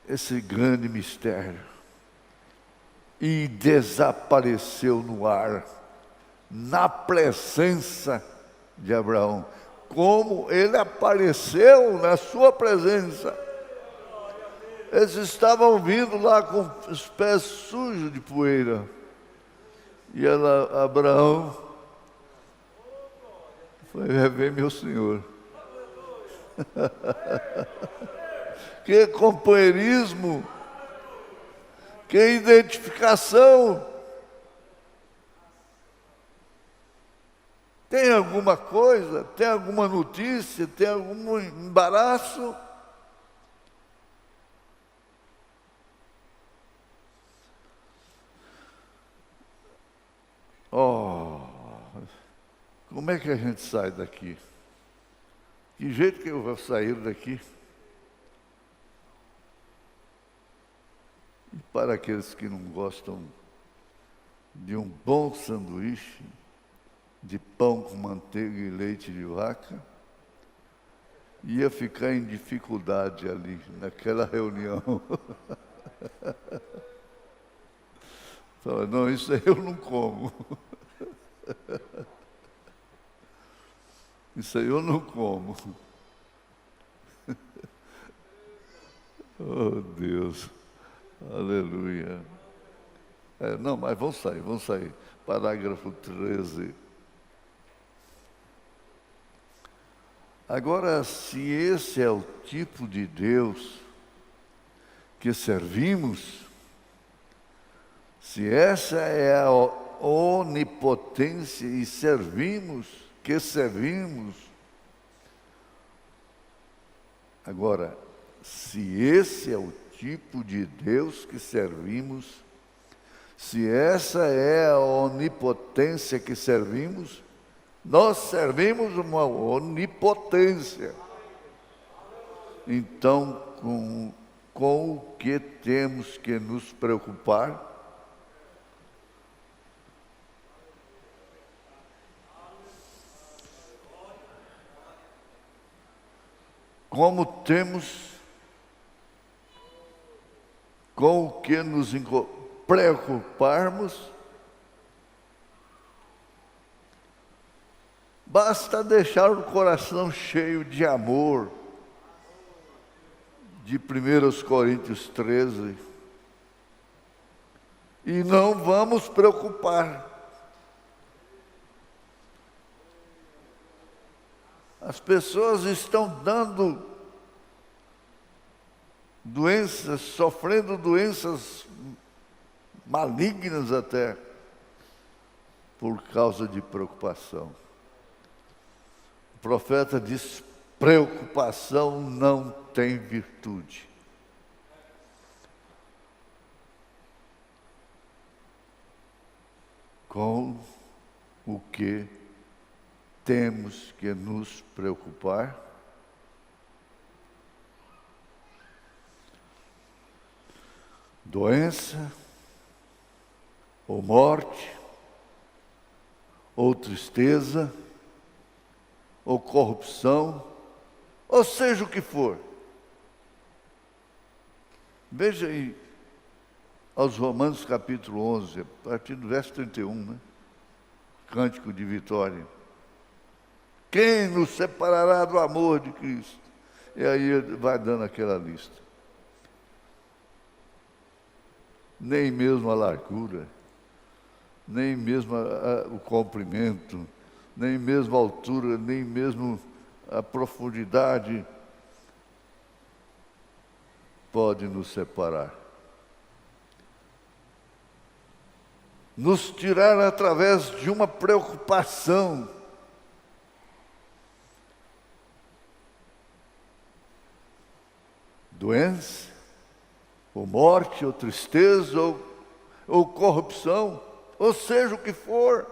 esse grande mistério? E desapareceu no ar, na presença de Abraão, como ele apareceu na sua presença. Eles estavam vindo lá com os pés sujos de poeira. E Abraão foi ver meu Senhor. Que companheirismo, que identificação. Tem alguma coisa, tem alguma notícia, tem algum embaraço? Oh, como é que a gente sai daqui? Que jeito que eu vou sair daqui? E para aqueles que não gostam de um bom sanduíche, de pão com manteiga e leite de vaca, ia ficar em dificuldade ali, naquela reunião. Fala, não, isso aí eu não como. Isso aí eu não como. Oh, Deus. Aleluia. Não, mas vamos sair. Parágrafo 13. Agora, se esse é o tipo de Deus que servimos, se essa é a onipotência e servimos, agora, se esse é o tipo de Deus que servimos, se essa é a onipotência que servimos, nós servimos uma onipotência. Então, com o que temos que nos preocupar? Como temos com o que nos preocuparmos? Basta deixar o coração cheio de amor, de 1 Coríntios 13, e não vamos preocupar. As pessoas estão dando doenças, sofrendo doenças malignas até, por causa de preocupação. O profeta diz: preocupação não tem virtude. Com o que temos que nos preocupar? Doença, ou morte, ou tristeza, ou corrupção, ou seja o que for. Veja aí, aos Romanos capítulo 11, a partir do verso 31, né? Cântico de vitória. Quem nos separará do amor de Cristo? E aí vai dando aquela lista. Nem mesmo a largura, nem mesmo o comprimento, nem mesmo a altura, nem mesmo a profundidade pode nos separar. Nos tirar através de uma preocupação. Doença, ou morte, ou tristeza, ou corrupção, ou seja o que for.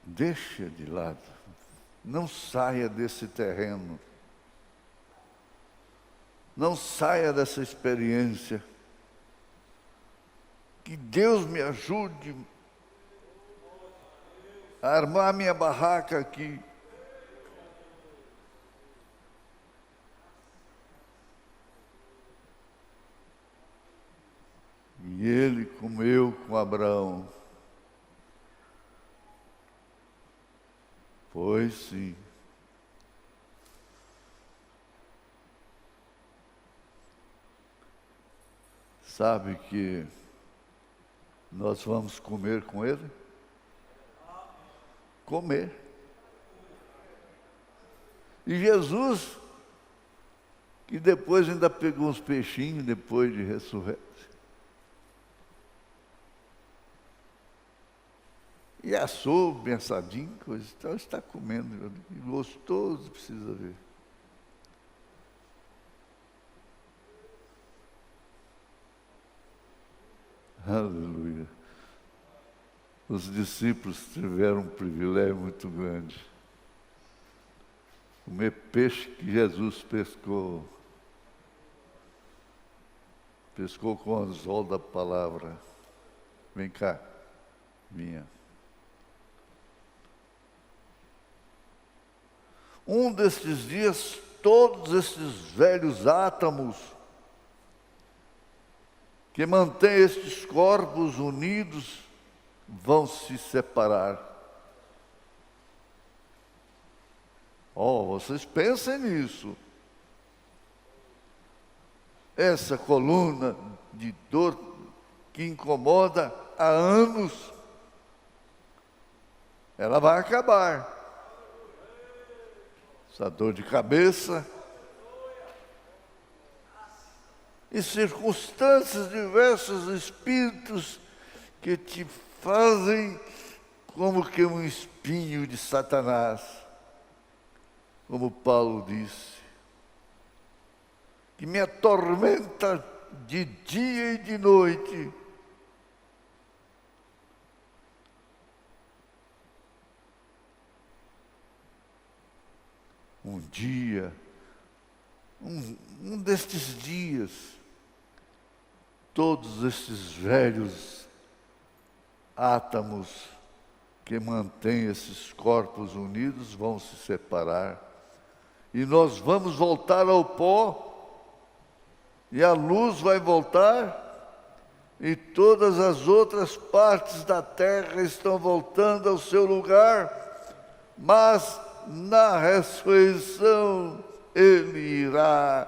Deixa de lado, não saia desse terreno, não saia dessa experiência. Que Deus me ajude a armar minha barraca aqui. E ele, como eu com Abraão, pois sim. Sabe que nós vamos comer com ele? Comer. E Jesus, que depois ainda pegou uns peixinhos, depois de ressurreto. E assou bem assadinho, coisa e tal, está comendo, gostoso, precisa ver. Aleluia. Os discípulos tiveram um privilégio muito grande. Comer peixe que Jesus pescou. Pescou com o anzol da palavra. Vem cá, vinha. Um destes dias, todos esses velhos átomos que mantêm estes corpos unidos vão se separar. Vocês pensem nisso. Essa coluna de dor que incomoda há anos, ela vai acabar. Essa dor de cabeça e circunstâncias diversas, espíritos que te fazem como que um espinho de Satanás, como Paulo disse, que me atormenta de dia e de noite. Um dia, um destes dias, todos esses velhos átomos que mantêm esses corpos unidos vão se separar e nós vamos voltar ao pó e a luz vai voltar e todas as outras partes da terra estão voltando ao seu lugar, mas na ressurreição ele irá,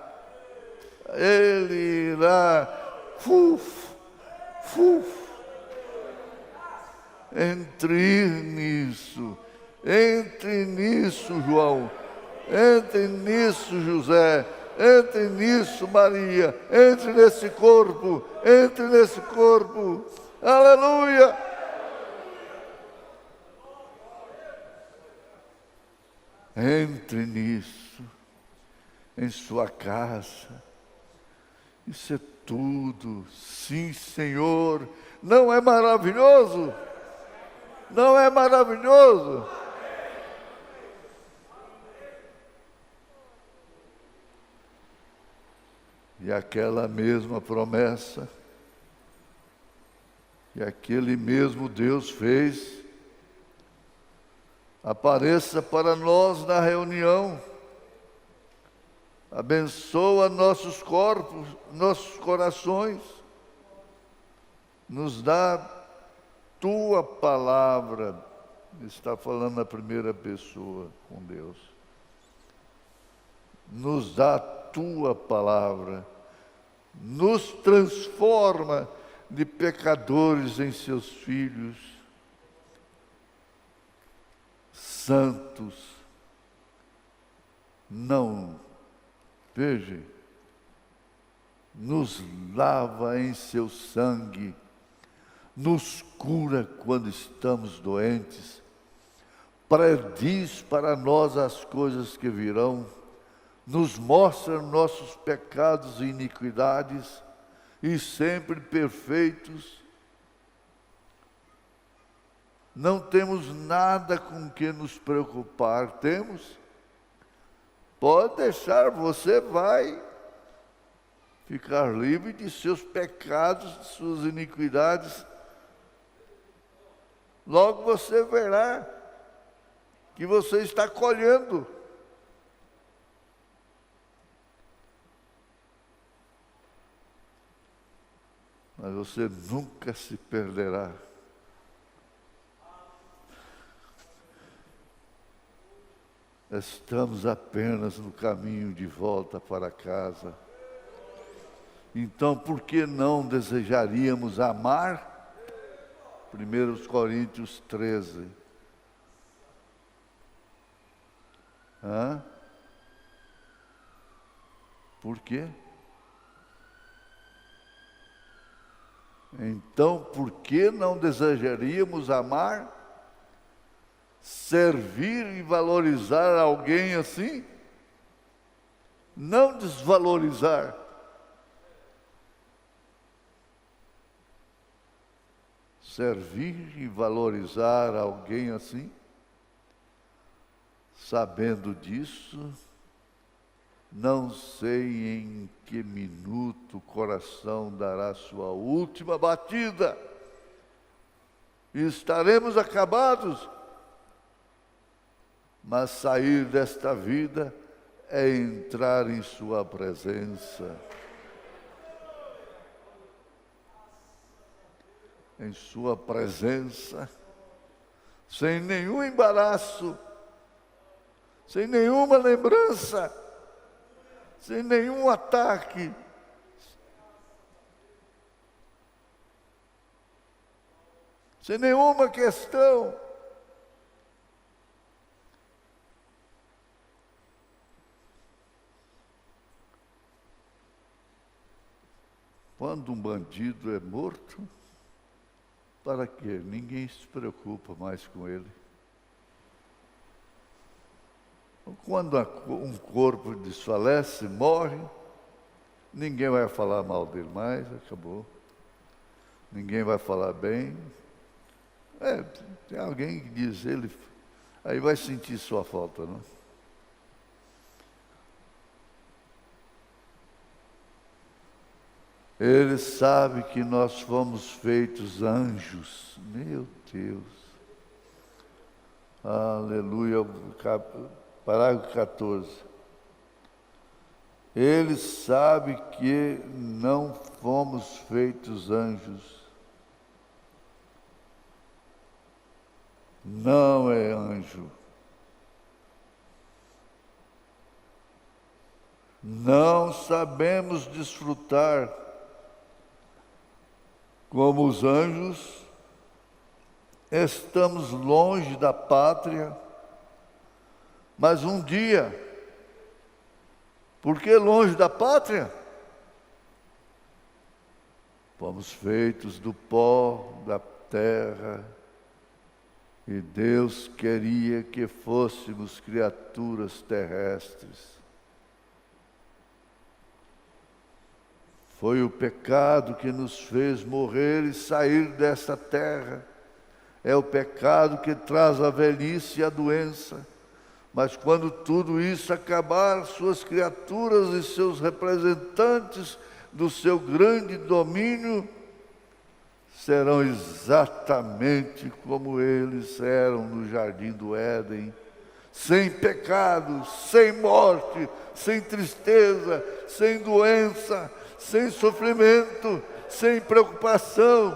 Entre nisso. Entre nisso, João. Entre nisso, José. Entre nisso, Maria. Entre nesse corpo. Entre nesse corpo. Aleluia! Entre nisso. Em sua casa. Isso é tudo. Sim, Senhor. Não é maravilhoso? Não é maravilhoso? E aquela mesma promessa que aquele mesmo Deus fez, apareça para nós na reunião, abençoa nossos corpos, nossos corações, nos dá tua palavra, está falando na primeira pessoa com Deus, nos dá tua palavra, nos transforma de pecadores em seus filhos, santos, não, veja, nos lava em seu sangue, nos cura quando estamos doentes, prediz para nós as coisas que virão, nos mostra nossos pecados e iniquidades, e sempre perfeitos. Não temos nada com que nos preocupar, temos? Pode deixar, você vai ficar livre de seus pecados, de suas iniquidades. Logo você verá que você está colhendo. Mas você nunca se perderá. Estamos apenas no caminho de volta para casa. Então, por que não desejaríamos amar? 1 Coríntios 13. Por quê? Então, por que não desejaríamos amar, servir e valorizar alguém assim? Não desvalorizar. Servir e valorizar alguém assim? Sabendo disso, não sei em que minuto o coração dará sua última batida. E estaremos acabados. Mas sair desta vida é entrar em sua presença. Em sua presença, sem nenhum embaraço, sem nenhuma lembrança, sem nenhum ataque. Sem nenhuma questão. Quando um bandido é morto, para quê? Ninguém se preocupa mais com ele. Quando um corpo desfalece, morre, ninguém vai falar mal dele mais, acabou. Ninguém vai falar bem. Tem alguém que diz, ele aí vai sentir sua falta, não? Ele sabe que nós fomos feitos anjos. Meu Deus. Aleluia. Parágrafo 14. Ele sabe que não fomos feitos anjos. Não é anjo. Não sabemos desfrutar como os anjos estamos longe da pátria, mas um dia, por que longe da pátria? Fomos feitos do pó da terra, e Deus queria que fôssemos criaturas terrestres. Foi o pecado que nos fez morrer e sair desta terra. É o pecado que traz a velhice e a doença. Mas quando tudo isso acabar, suas criaturas e seus representantes do seu grande domínio serão exatamente como eles eram no jardim do Éden, sem pecado, sem morte, sem tristeza, sem doença, sem sofrimento, sem preocupação.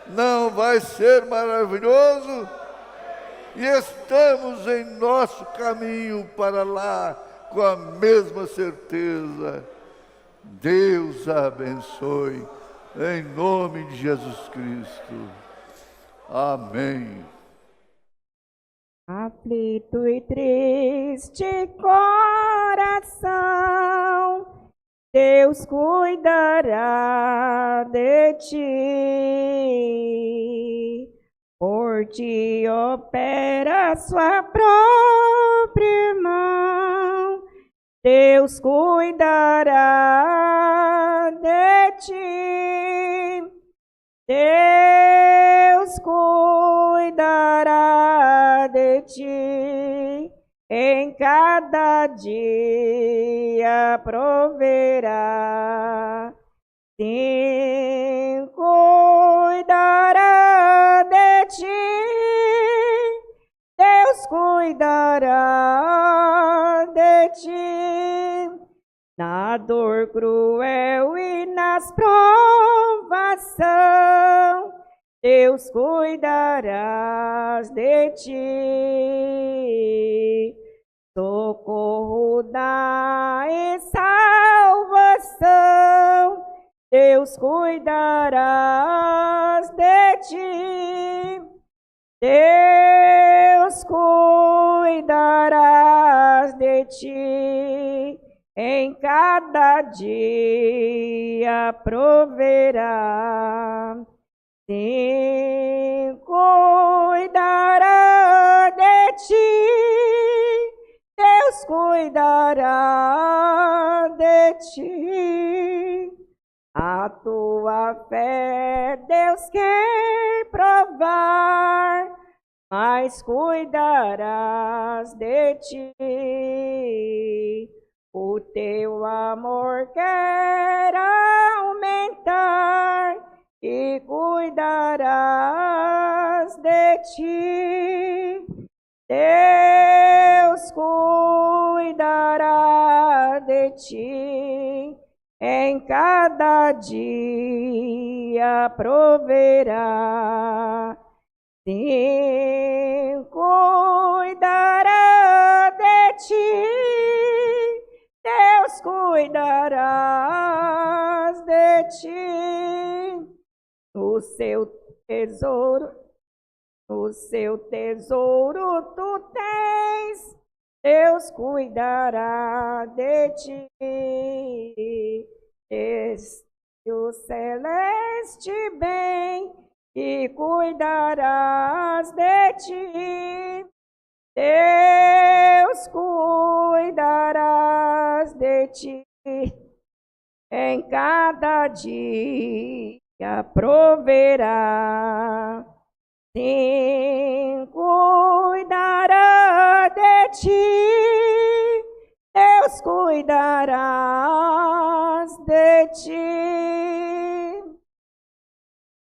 Não vai ser maravilhoso? E estamos em nosso caminho para lá com a mesma certeza. Deus a abençoe, em nome de Jesus Cristo. Amém. Aflito e triste coração, Deus cuidará de ti. Por ti opera sua própria mão, Deus cuidará de ti. Deus cuidará de ti. Em cada dia proverá. Sim, cuidará de ti. Deus cuidará de ti. Na dor cruel e nas provação, Deus cuidará de ti. Socorro dá e salvação, Deus cuidará de ti. Deus cuidará de ti. Em cada dia proverá. Sim, cuidará de ti. Deus cuidará de ti. A tua fé Deus quer provar, mas cuidarás de ti. O teu amor quer aumentar e cuidarás de ti. Deus cuidará de ti. Em cada dia proverá. Sim, cuidará de ti. Deus cuidará de ti. No seu tesouro tu tens, Deus cuidará de ti. Este o celeste bem, e cuidarás de ti. Deus cuidarás de ti. Em cada dia proverá. Sim, cuidará de ti. Deus cuidará de ti.